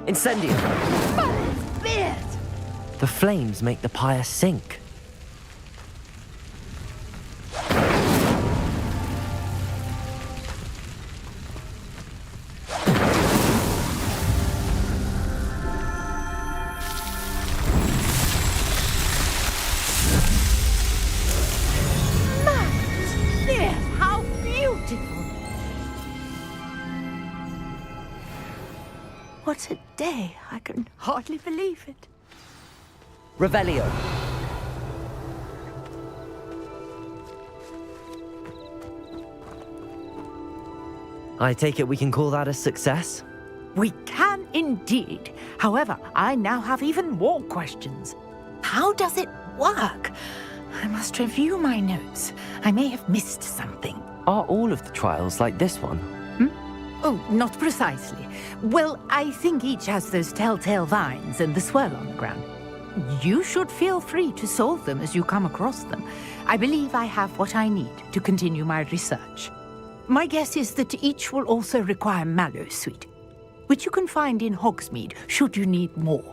Incendio! The flames make the pyre sink. How beautiful! What a day! I can hardly believe it. Revelio. I take it we can call that a success? We can indeed. However, I now have even more questions. How does it work? I must review my notes. I may have missed something. Are all of the trials like this one? Oh, not precisely. Well, I think each has those telltale vines and the swirl on the ground. You should feel free to solve them as you come across them. I believe I have what I need to continue my research. My guess is that each will also require mallow sweet, which you can find in Hogsmeade should you need more.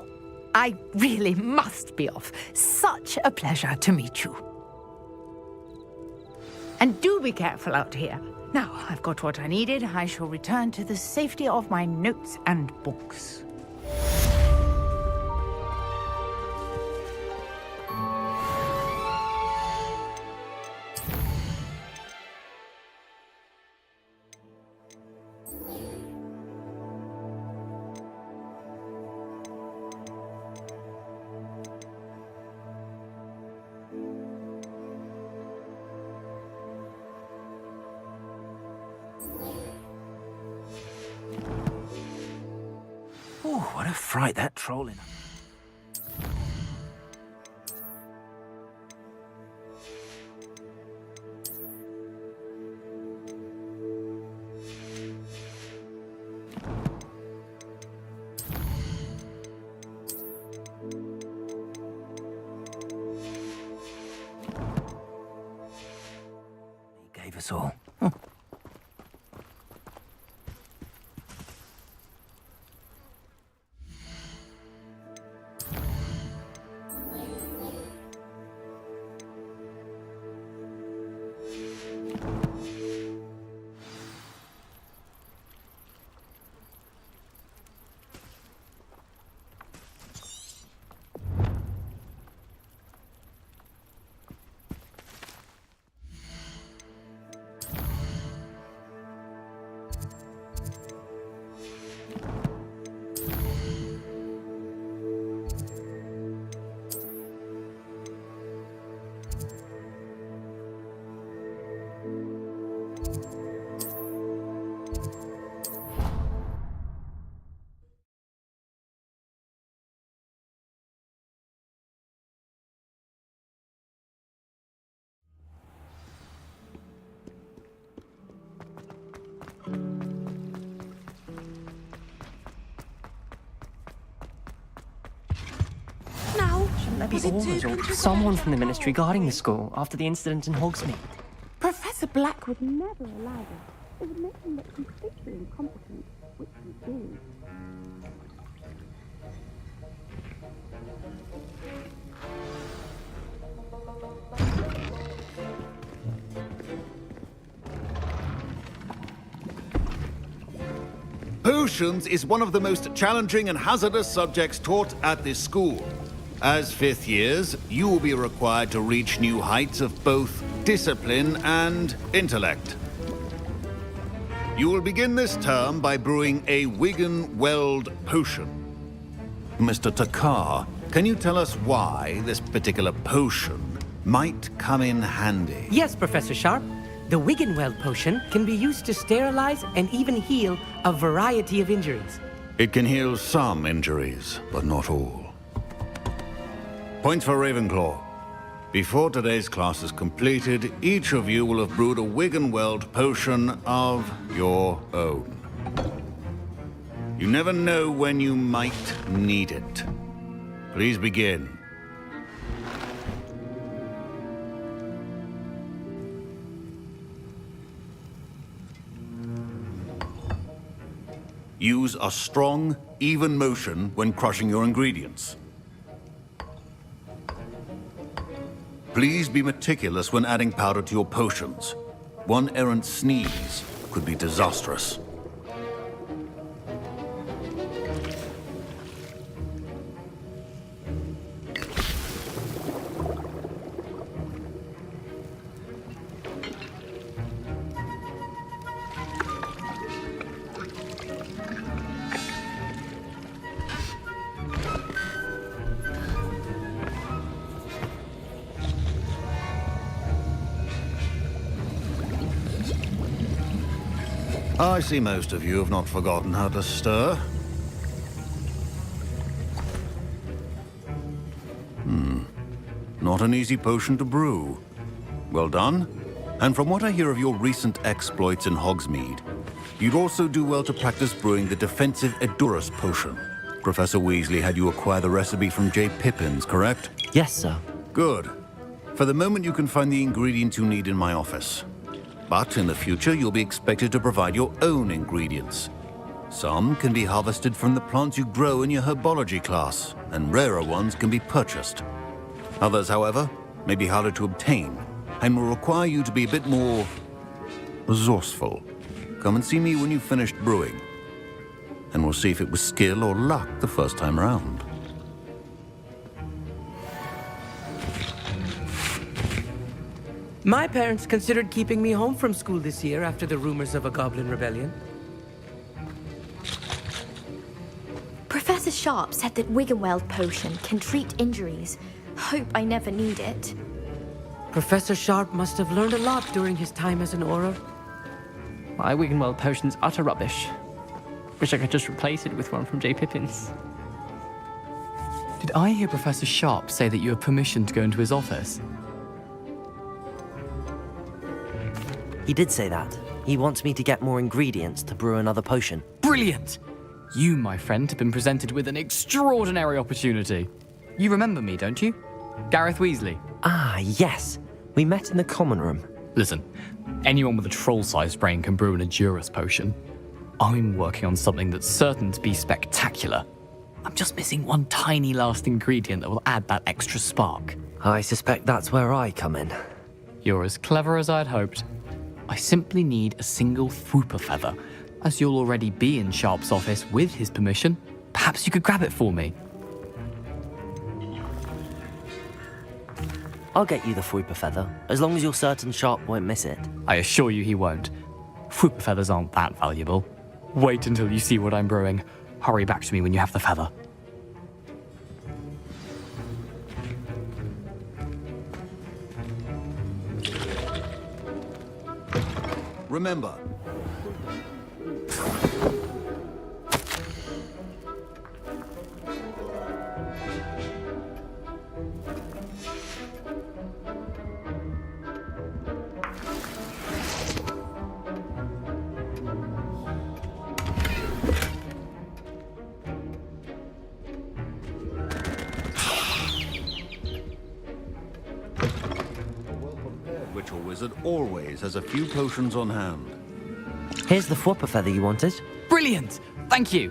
I really must be off. Such a pleasure to meet you. And do be careful out here. Now I've got what I needed, I shall return to the safety of my notes and books. Oh, what a fright that trolling. He gave us all. Shouldn't there be orders or someone from the ministry guarding the school after the incident in Hogsmeade? Professor Black would never allow this. It would make him look completely incompetent, which he is. Potions is one of the most challenging and hazardous subjects taught at this school. As fifth years, you will be required to reach new heights of both discipline and intellect. You will begin this term by brewing a Wigan-Weld potion. Mr. Takar, can you tell us why this particular potion might come in handy? Yes, Professor Sharp. The Wigan-Weld potion can be used to sterilize and even heal a variety of injuries. It can heal some injuries, but not all. Points for Ravenclaw. Before today's class is completed, each of you will have brewed a Wigan-Weld potion of your own. You never know when you might need it. Please begin. Use a strong, even motion when crushing your ingredients. Please be meticulous when adding powder to your potions. One errant sneeze could be disastrous. I see most of you have not forgotten how to stir. Not an easy potion to brew. Well done. And from what I hear of your recent exploits in Hogsmeade, you'd also do well to practice brewing the defensive Edurus potion. Professor Weasley had you acquire the recipe from J. Pippin's, correct? Yes, sir. Good. For the moment, you can find the ingredients you need in my office. But in the future, you'll be expected to provide your own ingredients. Some can be harvested from the plants you grow in your herbology class, and rarer ones can be purchased. Others, however, may be harder to obtain, and will require you to be a bit more resourceful. Come and see me when you've finished brewing, and we'll see if it was skill or luck the first time around. My parents considered keeping me home from school this year after the rumors of a goblin rebellion. Professor Sharp said that Wiggenweld potion can treat injuries. Hope I never need it. Professor Sharp must have learned a lot during his time as an Auror. My Wiggenweld potion's utter rubbish. Wish I could just replace it with one from J. Pippin's. Did I hear Professor Sharp say that you have permission to go into his office? He did say that. He wants me to get more ingredients to brew another potion. Brilliant! You, my friend, have been presented with an extraordinary opportunity. You remember me, don't you? Gareth Weasley. Ah, yes. We met in the common room. Listen, anyone with a troll-sized brain can brew an Edurus potion. I'm working on something that's certain to be spectacular. I'm just missing one tiny last ingredient that will add that extra spark. I suspect that's where I come in. You're as clever as I'd hoped. I simply need a single Fwooper feather. As you'll already be in Sharp's office with his permission, perhaps you could grab it for me. I'll get you the Fwooper feather, as long as you're certain Sharp won't miss it. I assure you he won't. Fwooper feathers aren't that valuable. Wait until you see what I'm brewing. Hurry back to me when you have the feather. Remember, Witch or Wizard always has a few potions on hand. Here's the Fwooper feather you wanted. Brilliant! Thank you!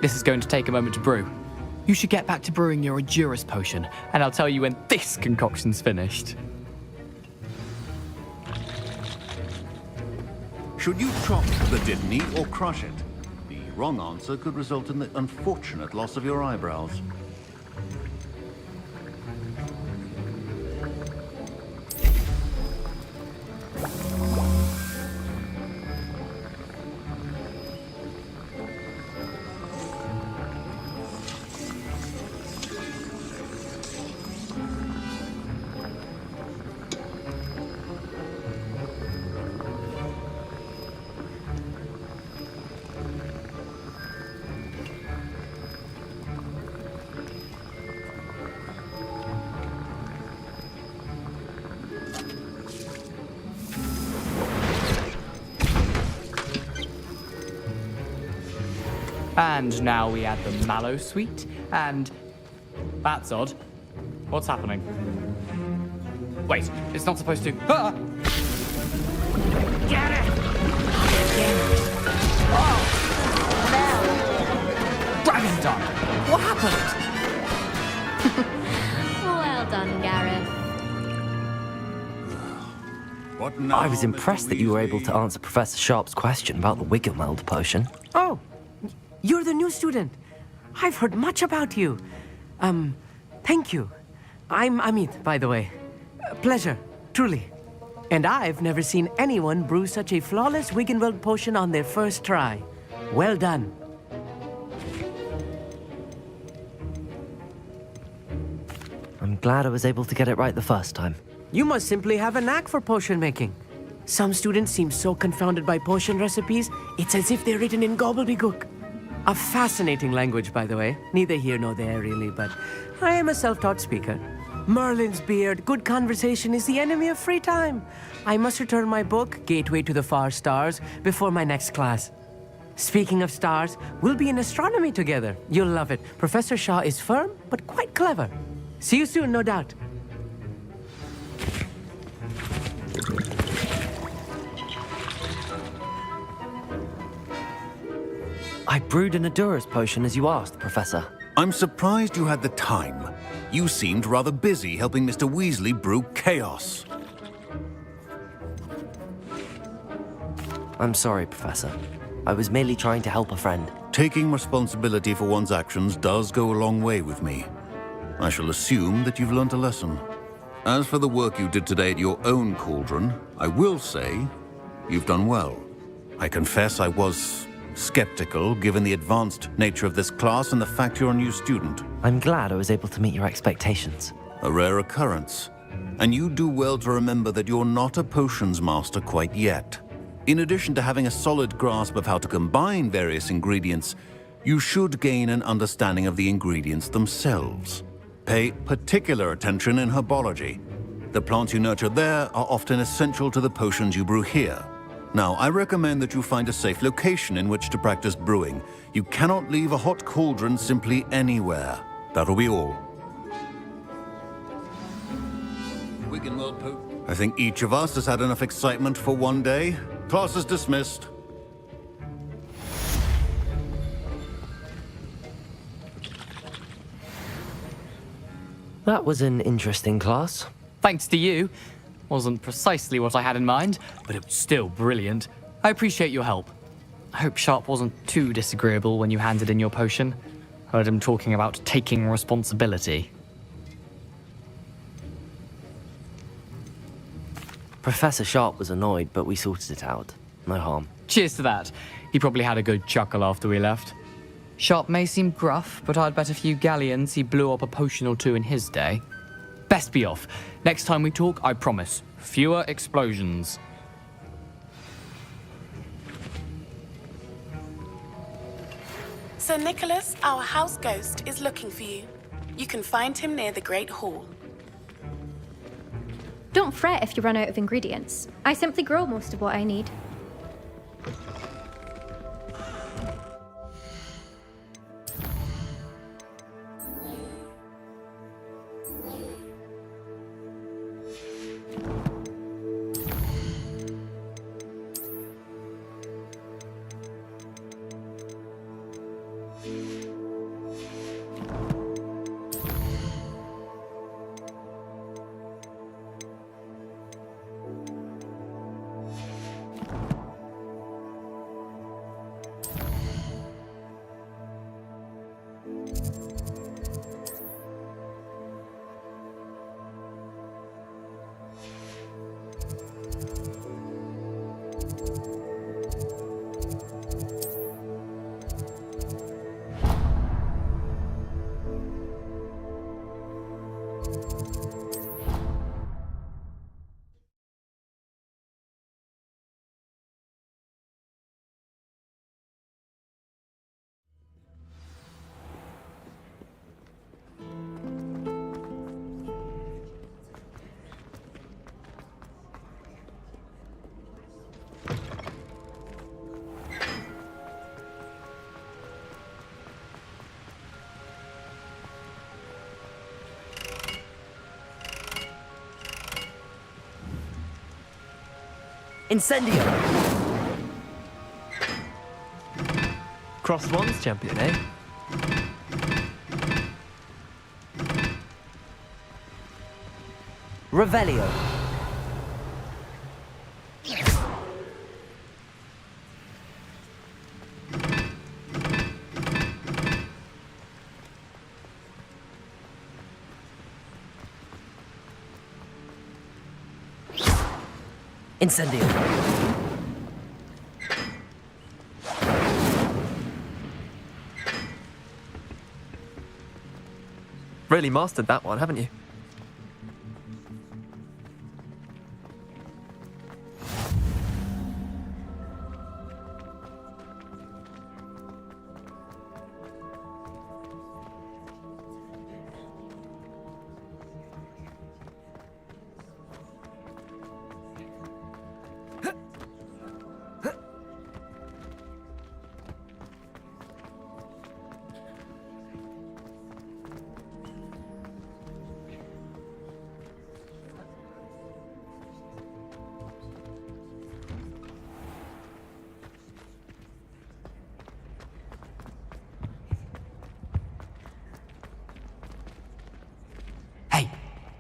This is going to take a moment to brew. You should get back to brewing your Edurus potion, and I'll tell you when this concoction's finished. Should you chop the Diddney or crush it? The wrong answer could result in the unfortunate loss of your eyebrows. And now we add the mallow sweet, and... That's odd. What's happening? Wait, it's not supposed to... Ah! Get it! Oh! Now done? What happened? Well done, Gareth. What now, I was Mr. impressed that you were able Weasley? to answer Professor Sharp's question about the Wiggenweld potion. Oh, you're the new student. I've heard much about you. Thank you. I'm Amit, by the way. Pleasure, truly. And I've never seen anyone brew such a flawless Wiggenweld potion on their first try. Well done. I'm glad I was able to get it right the first time. You must simply have a knack for potion making. Some students seem so confounded by potion recipes, it's as if they're written in gobbledygook. A fascinating language, by the way. Neither here nor there, really, but I am a self-taught speaker. Merlin's beard, good conversation is the enemy of free time. I must return my book, Gateway to the Far Stars, before my next class. Speaking of stars, we'll be in astronomy together. You'll love it. Professor Shaw is firm, but quite clever. See you soon, no doubt. I brewed an Adura's potion as you asked, Professor. I'm surprised you had the time. You seemed rather busy helping Mr. Weasley brew chaos. I'm sorry, Professor. I was merely trying to help a friend. Taking responsibility for one's actions does go a long way with me. I shall assume that you've learnt a lesson. As for the work you did today at your own cauldron, I will say you've done well. I confess I was skeptical given the advanced nature of this class and the fact you're a new student. I'm glad I was able to meet your expectations. A rare occurrence. And you do well to remember that you're not a potions master quite yet. In addition to having a solid grasp of how to combine various ingredients, you should gain an understanding of the ingredients themselves. Pay particular attention in herbology. The plants you nurture there are often essential to the potions you brew here. Now, I recommend that you find a safe location in which to practice brewing. You cannot leave a hot cauldron simply anywhere. That'll be all. I think each of us has had enough excitement for one day. Class is dismissed. That was an interesting class. Thanks to you. Wasn't precisely what I had in mind, but it was still brilliant. I appreciate your help. I hope Sharp wasn't too disagreeable when you handed in your potion. Heard him talking about taking responsibility. Professor Sharp was annoyed, but we sorted it out. No harm. Cheers to that. He probably had a good chuckle after we left. Sharp may seem gruff, but I'd bet a few galleons he blew up a potion or two in his day. Best be off. Next time we talk, I promise, fewer explosions. Sir Nicholas, our house ghost, is looking for you. You can find him near the Great Hall. Don't fret if you run out of ingredients. I simply grow most of what I need. Incendio! Crossed wands champion, eh? Revelio. Incendio. Really mastered that one, haven't you?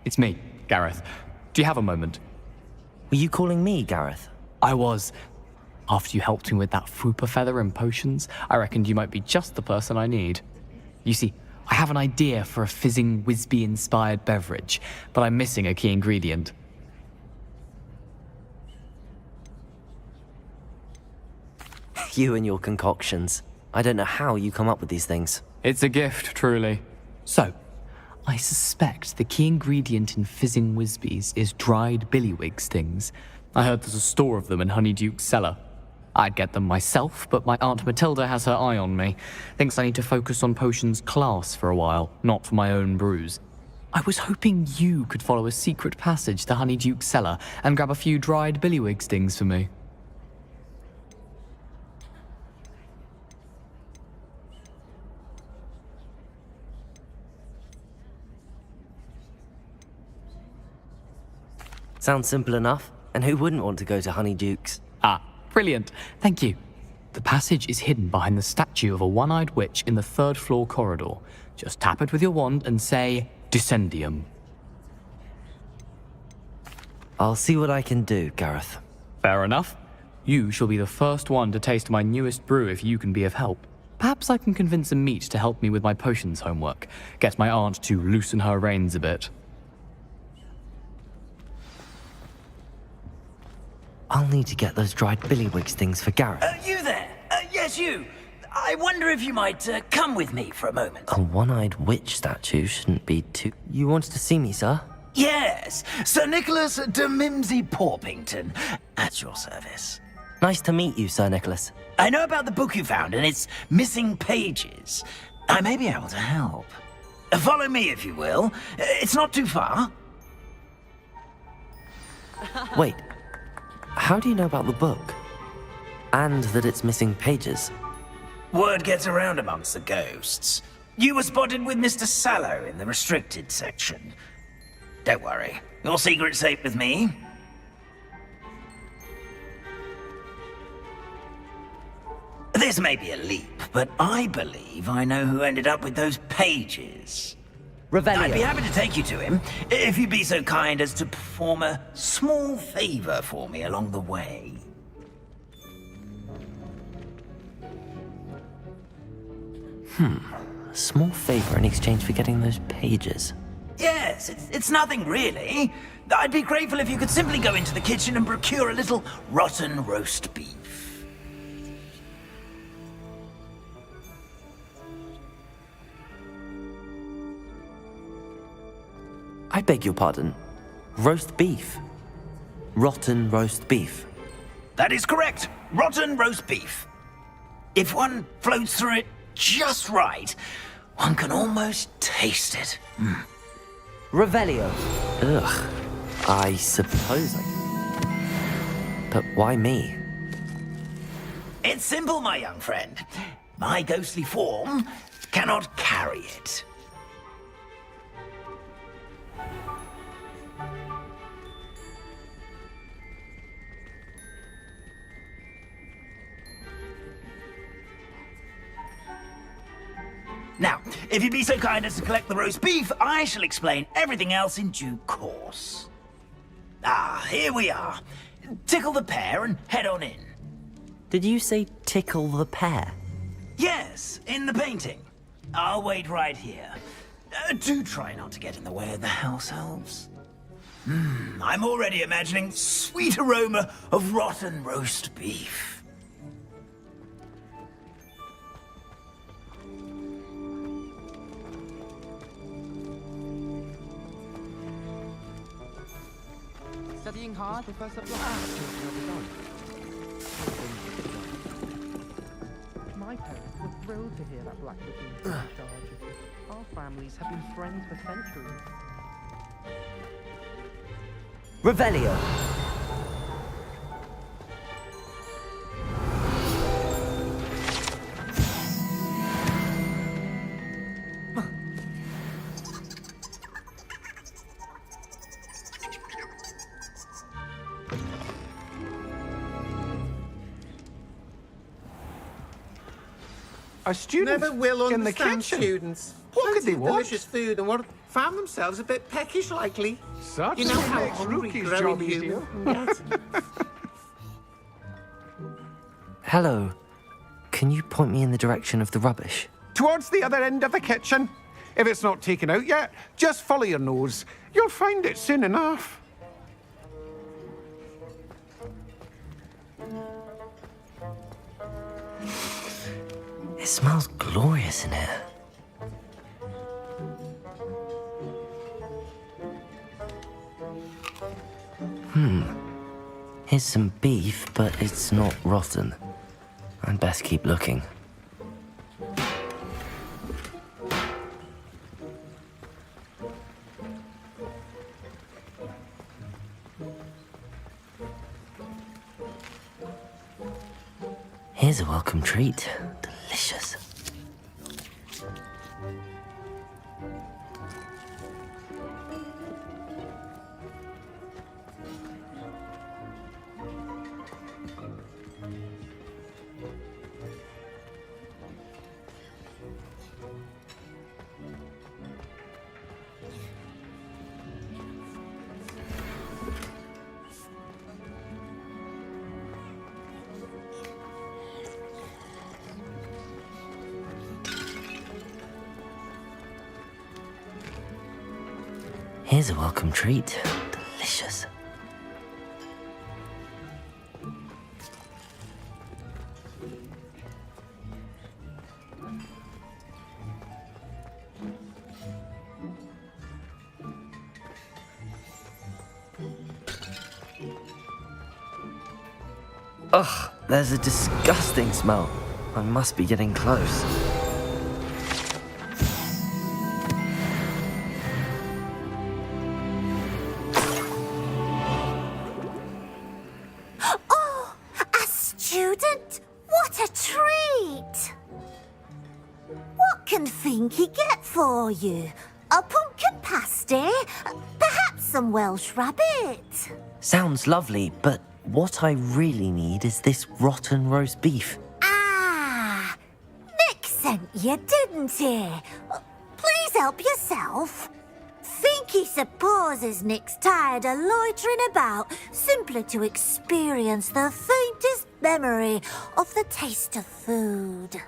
It's me, Gareth. Do you have a moment? Were you calling me, Gareth? I was. After you helped me with that Fupa feather and potions, I reckoned you might be just the person I need. You see, I have an idea for a fizzing Whizbee-inspired beverage, but I'm missing a key ingredient. You and your concoctions. I don't know how you come up with these things. It's a gift, truly. So, I suspect the key ingredient in fizzing Whizbees is dried billywig stings. I heard there's a store of them in Honeyduke's cellar. I'd get them myself, but my Aunt Matilda has her eye on me. Thinks I need to focus on potions class for a while, not for my own brews. I was hoping you could follow a secret passage to Honeyduke's cellar and grab a few dried billywig stings for me. Sounds simple enough. And who wouldn't want to go to Honeyduke's? Ah, brilliant. Thank you. The passage is hidden behind the statue of a one-eyed witch in the third-floor corridor. Just tap it with your wand and say, Descendium. I'll see what I can do, Gareth. Fair enough. You shall be the first one to taste my newest brew if you can be of help. Perhaps I can convince a meat to help me with my potions homework. Get my aunt to loosen her reins a bit. I'll need to get those dried billywig stings for Gareth. You there? Yes, you. I wonder if you might come with me for a moment. A one-eyed witch statue shouldn't be too... You wanted to see me, sir? Yes, Sir Nicholas de Mimsy Porpington, at your service. Nice to meet you, Sir Nicholas. I know about the book you found and its missing pages. I may be able to help. Follow me, if you will. It's not too far. Wait. How do you know about the book? And that it's missing pages? Word gets around amongst the ghosts. You were spotted with Mr. Sallow in the restricted section. Don't worry, your secret's safe with me. This may be a leap, but I believe I know who ended up with those pages. Revelio. I'd be happy to take you to him, if you'd be so kind as to perform a small favor for me along the way. A small favor in exchange for getting those pages. Yes, it's nothing really. I'd be grateful if you could simply go into the kitchen and procure a little rotten roast beef. I beg your pardon. Roast beef. Rotten roast beef. That is correct. Rotten roast beef. If one floats through it just right, one can almost taste it. Revelio. Ugh. I suppose I... But why me? It's simple, my young friend. My ghostly form cannot carry it. Now, if you'd be so kind as to collect the roast beef, I shall explain everything else in due course. Ah, here we are. Tickle the pear and head on in. Did you say tickle the pear? Yes, in the painting. I'll wait right here. Do try not to get in the way of the house elves. I'm already imagining sweet aroma of rotten roast beef. Studying hard, Professor Black. My parents were thrilled to hear that Black was being put in charge. Our families have been friends for centuries. Revelio. A student Never will in the understand kitchen. students. What could they Plenty of want? delicious food and what found themselves a bit peckish, likely. Such you know how makes hungry Rookie's growing job easier. human gets. Hello. Can you point me in the direction of the rubbish? Towards the other end of the kitchen. If it's not taken out yet, just follow your nose. You'll find it soon enough. It smells glorious in here. Here's some beef, but it's not rotten. I'd best keep looking. Here's a welcome treat. Delicious. Here's a welcome treat. Delicious. Ugh, there's a disgusting smell. I must be getting close. Oh, a student? What a treat! What can Finky get for you? A pumpkin pasty? Perhaps some Welsh rabbit? Sounds lovely, but what I really need is this rotten roast beef. Ah, Nick sent you, didn't he? Please help yourself. Finky supposes Nick's tired of loitering about simply to experience the faintest memory of the taste of food.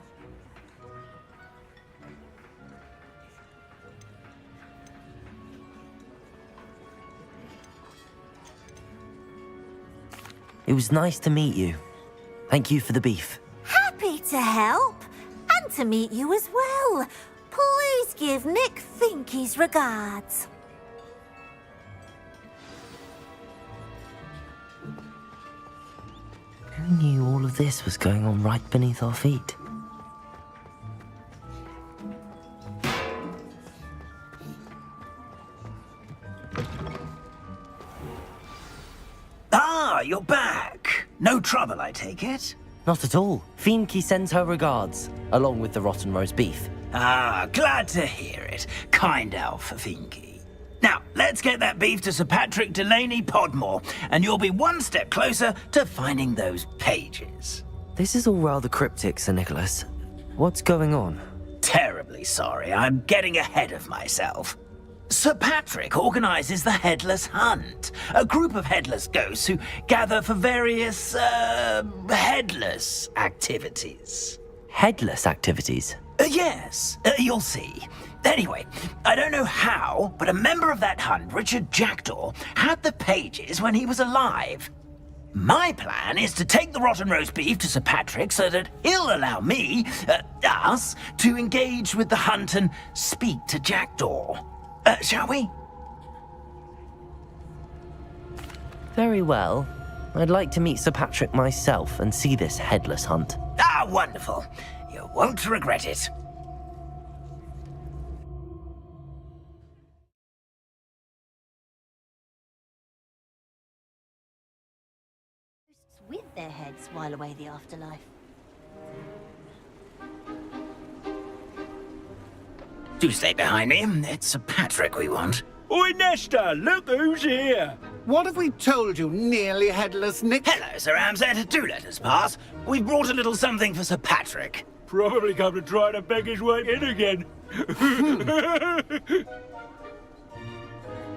It was nice to meet you. Thank you for the beef. Happy to help, and to meet you as well. Please give Nick Finky's regards. Who knew all of this was going on right beneath our feet? Ah, you're back. No trouble, I take it? Not at all. Finky sends her regards, along with the rotten roast beef. Ah, glad to hear it. Kind elf for Finky. Now, let's get that beef to Sir Patrick Delaney Podmore, and you'll be one step closer to finding those pages. This is all rather cryptic, Sir Nicholas. What's going on? Terribly sorry, I'm getting ahead of myself. Sir Patrick organises the Headless Hunt, a group of headless ghosts who gather for various, headless activities. Headless activities? Yes, you'll see. Anyway, I don't know how, but a member of that hunt, Richard Jackdaw, had the pages when he was alive. My plan is to take the rotten roast beef to Sir Patrick so that he'll allow me, us, to engage with the hunt and speak to Jackdaw. Shall we? Very well. I'd like to meet Sir Patrick myself and see this headless hunt. Ah, wonderful. You won't regret it. With their heads while away the afterlife. Do stay behind me. It's Sir Patrick we want. Oi, Nesta, look who's here. What have we told you, nearly headless Nick? Hello, Sir Ramsay. Do let us pass. We've brought a little something for Sir Patrick. Probably come to try to beg his way in again.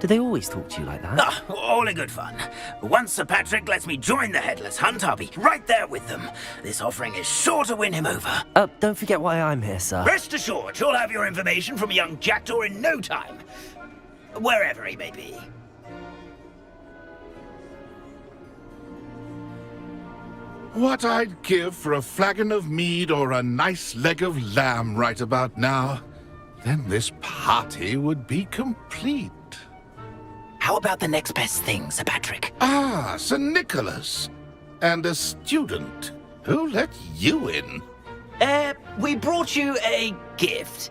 Do they always talk to you like that? Ah, all in good fun. Once Sir Patrick lets me join the Headless Hunt, I'll be right there with them. This offering is sure to win him over. Don't forget why I'm here, sir. Rest assured, you'll have your information from a young Jackdaw in no time. Wherever he may be. What I'd give for a flagon of mead or a nice leg of lamb right about now. Then this party would be complete. How about the next best thing, Sir Patrick? Ah, Sir Nicholas. And a student. Who let you in? We brought you a gift.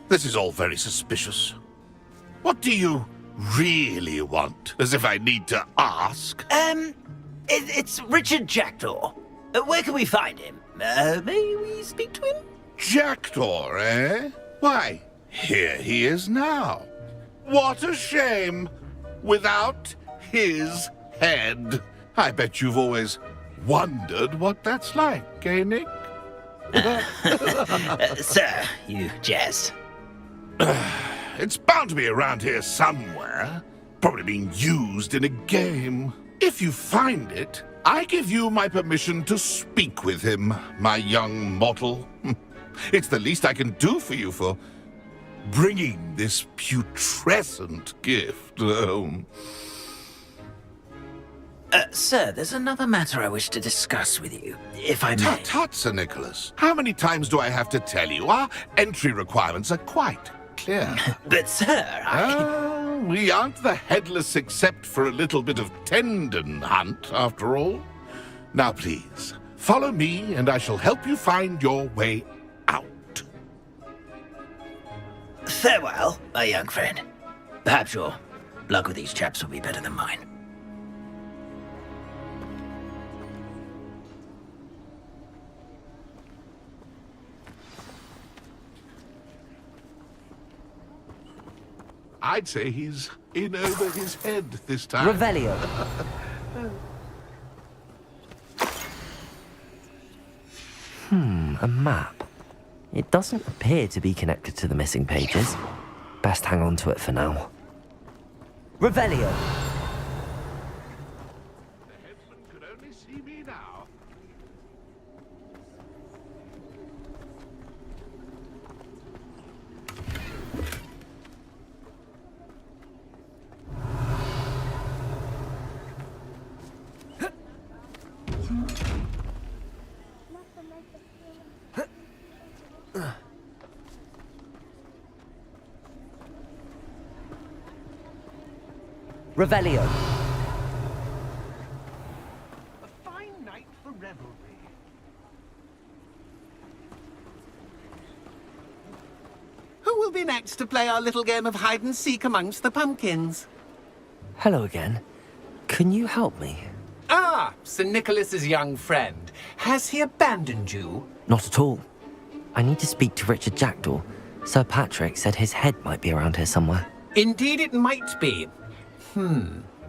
This is all very suspicious. What do you really want? As if I need to ask. It's Richard Jackdaw. Where can we find him? May we speak to him? Jackdaw, eh? Why, here he is now. What a shame. Without his head. I bet you've always wondered what that's like, eh, Nick? Sir, you jest. It's bound to be around here somewhere. Probably being used in a game. If you find it, I give you my permission to speak with him, my young mortal. It's the least I can do for you for bringing this putrescent gift home. Sir, there's another matter I wish to discuss with you, if I may. Tut, tut, Sir Nicholas. How many times do I have to tell you? Our entry requirements are quite clear. But, sir, we aren't the headless except for a little bit of tendon hunt, after all. Now, please, follow me, and I shall help you find your way out. Farewell, my young friend. Perhaps your luck with these chaps will be better than mine. I'd say he's in over his head this time. Revelio. A map. It doesn't appear to be connected to the missing pages. Best hang on to it for now. Revelio. The headsman could only see me now. Revelio. A fine night for revelry. Who will be next to play our little game of hide and seek amongst the pumpkins? Hello again. Can you help me? Ah, Sir Nicholas's young friend. Has he abandoned you? Not at all. I need to speak to Richard Jackdaw. Sir Patrick said his head might be around here somewhere. Indeed it might be.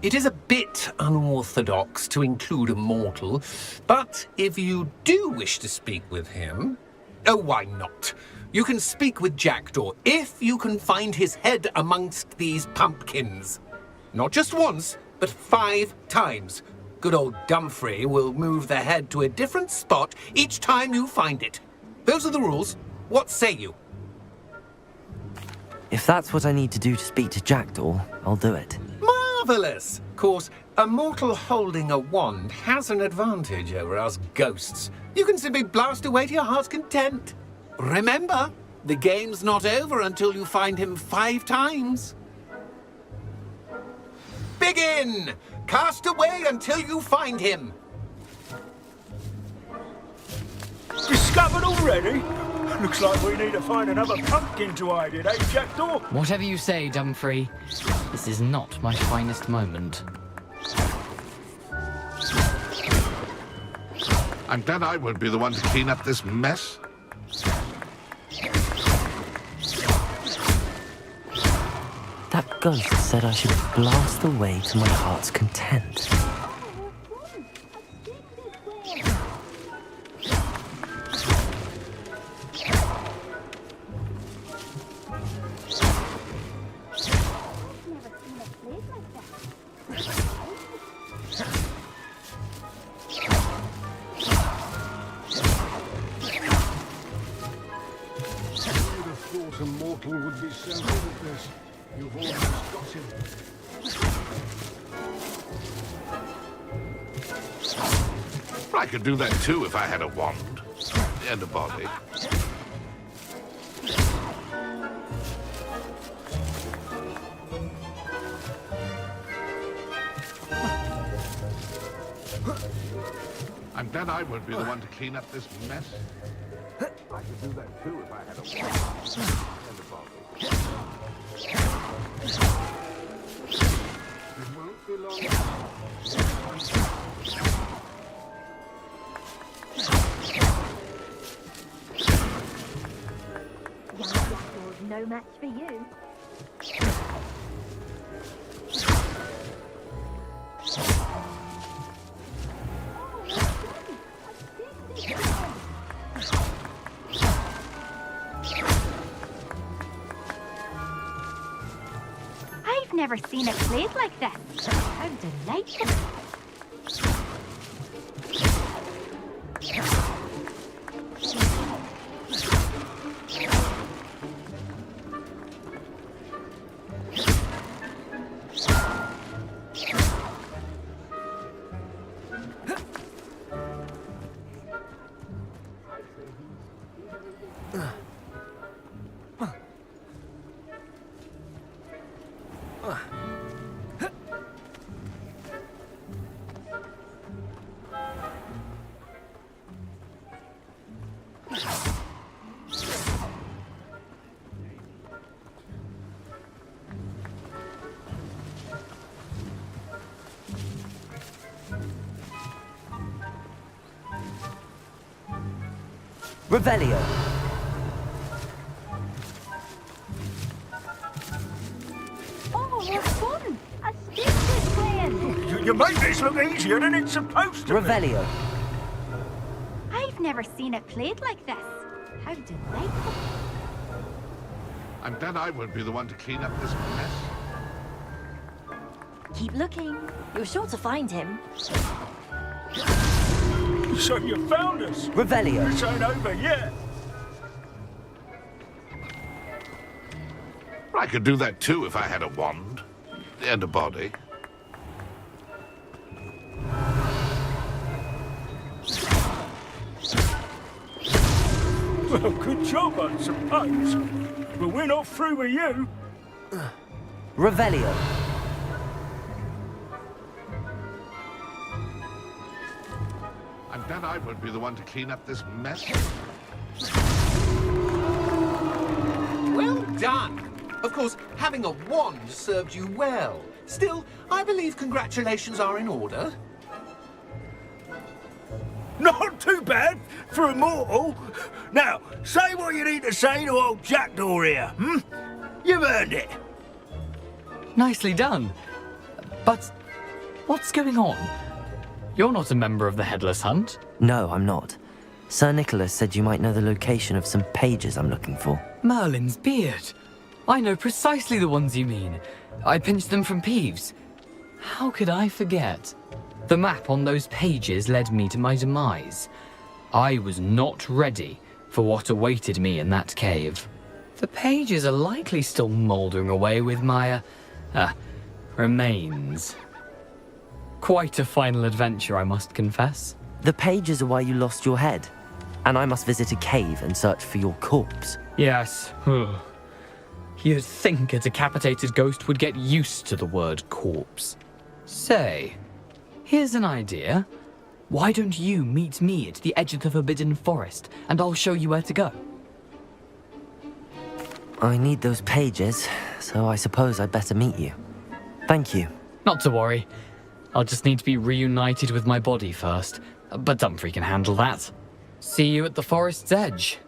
It is a bit unorthodox to include a mortal, but if you do wish to speak with him, Oh, why not? You can speak with Jackdaw if you can find his head amongst these pumpkins. Not just once, but 5 times. Good old Dumfrey will move the head to a different spot each time you find it. Those are the rules. What say you? If that's what I need to do to speak to Jackdaw, I'll do it. Marvellous! Of course, a mortal holding a wand has an advantage over us ghosts. You can simply blast away to your heart's content. Remember, the game's not over until you find him 5 times. Begin! Cast away until you find him. Discovered already? Looks like we need to find another pumpkin to hide in, eh, Jackdaw? Whatever you say, Dumfrey. This is not my finest moment. I'm glad I won't be the one to clean up this mess. That ghost said I should blast away to my heart's content. A mortal would be so good at this. You've almost got him. I could do that too if I had a wand and a body. I'm glad I won't be the one to clean up this mess. I could do that too if I had a wand and a body. It won't be long. No match for you. I've never seen it played like this. How delightful. Revelio. Oh, what fun! A stick is playing. You make this look easier than it's supposed to Revelio. I've never seen it played like this. How delightful. I'm glad I won't be the one to clean up this mess. Keep looking. You're sure to find him. be. So you found us. Revelio. This ain't over yet. I could do that too if I had a wand and a body. Well, good job, I suppose. But we're not through with you. Revelio. I'm glad I won't be the one to clean up this mess. Well done. Of course, having a wand served you well. Still, I believe congratulations are in order. Not too bad for a mortal. Now, say what you need to say to old Jackdaw here, hmm? You've earned it. Nicely done. But what's going on? You're not a member of the Headless Hunt. No, I'm not. Sir Nicholas said you might know the location of some pages I'm looking for. Merlin's beard. I know precisely the ones you mean. I pinched them from Peeves. How could I forget? The map on those pages led me to my demise. I was not ready for what awaited me in that cave. The pages are likely still mouldering away with my, remains. Quite a final adventure, I must confess. The pages are why you lost your head, and I must visit a cave and search for your corpse. Yes. You'd think a decapitated ghost would get used to the word corpse. Say, here's an idea. Why don't you meet me at the edge of the Forbidden Forest, and I'll show you where to go? I need those pages, so I suppose I'd better meet you. Thank you. Not to worry. I'll just need to be reunited with my body first, but Dumfries can handle that. See you at the forest's edge.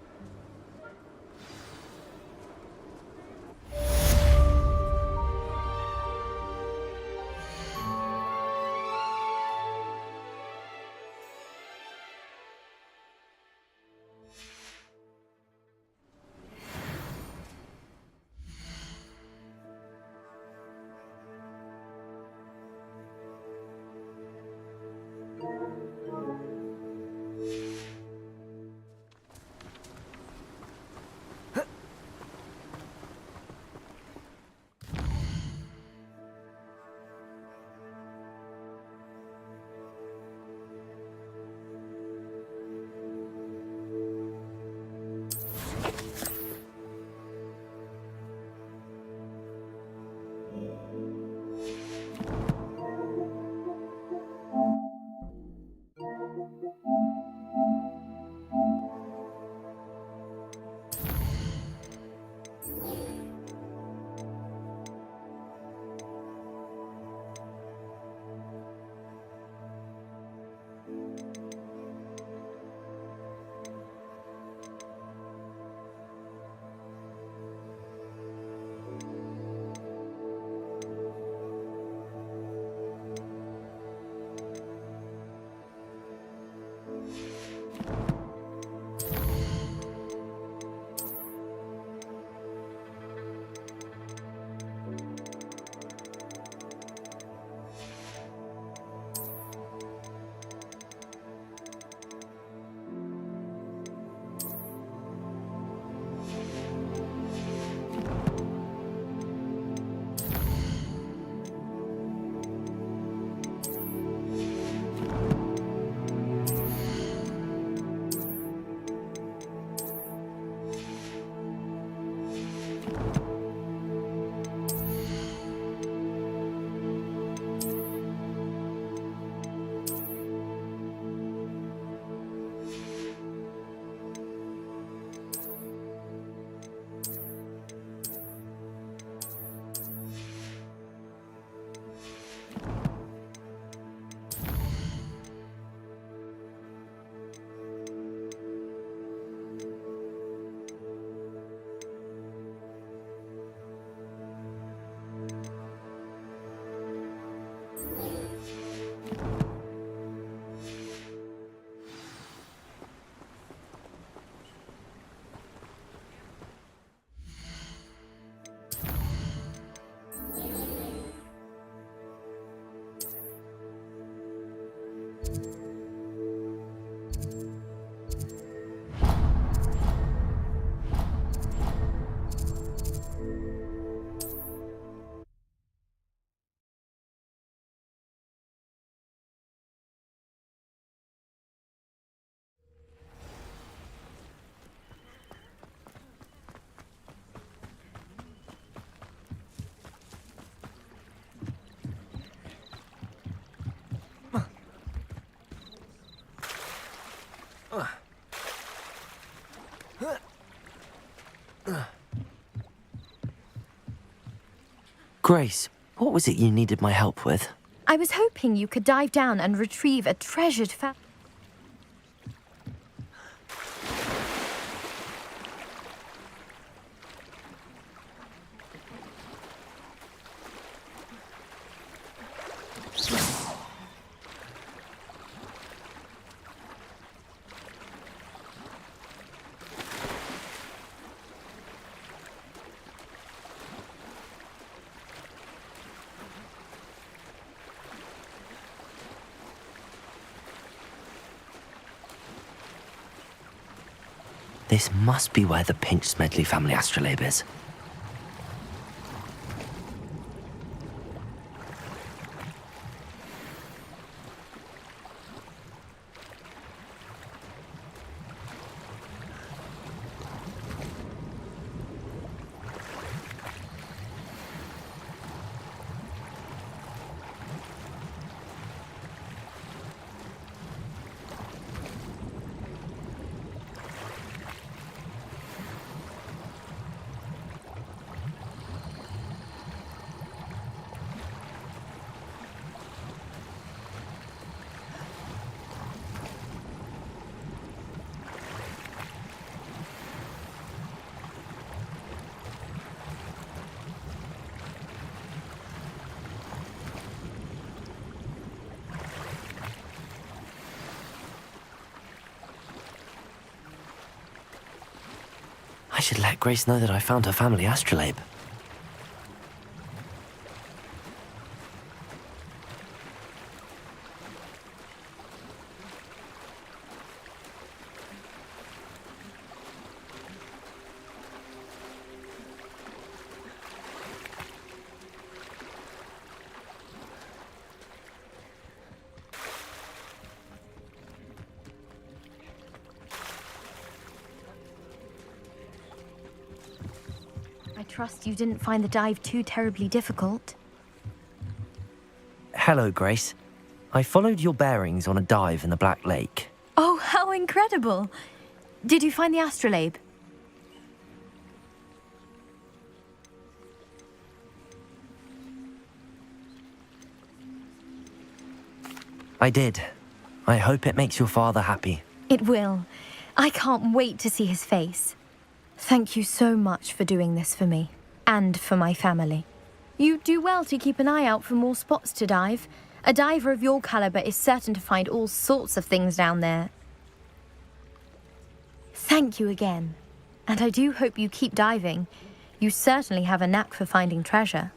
Grace, what was it you needed my help with? I was hoping you could dive down and retrieve a treasured This must be where the Pinch Smedley family astrolabe is. I should let Grace know that I found her family astrolabe. I trust you didn't find the dive too terribly difficult. Hello, Grace. I followed your bearings on a dive in the Black Lake. Oh, how incredible! Did you find the astrolabe? I did. I hope it makes your father happy. It will. I can't wait to see his face. Thank you so much for doing this for me, and for my family. You do well to keep an eye out for more spots to dive. A diver of your caliber is certain to find all sorts of things down there. Thank you again, and I do hope you keep diving. You certainly have a knack for finding treasure.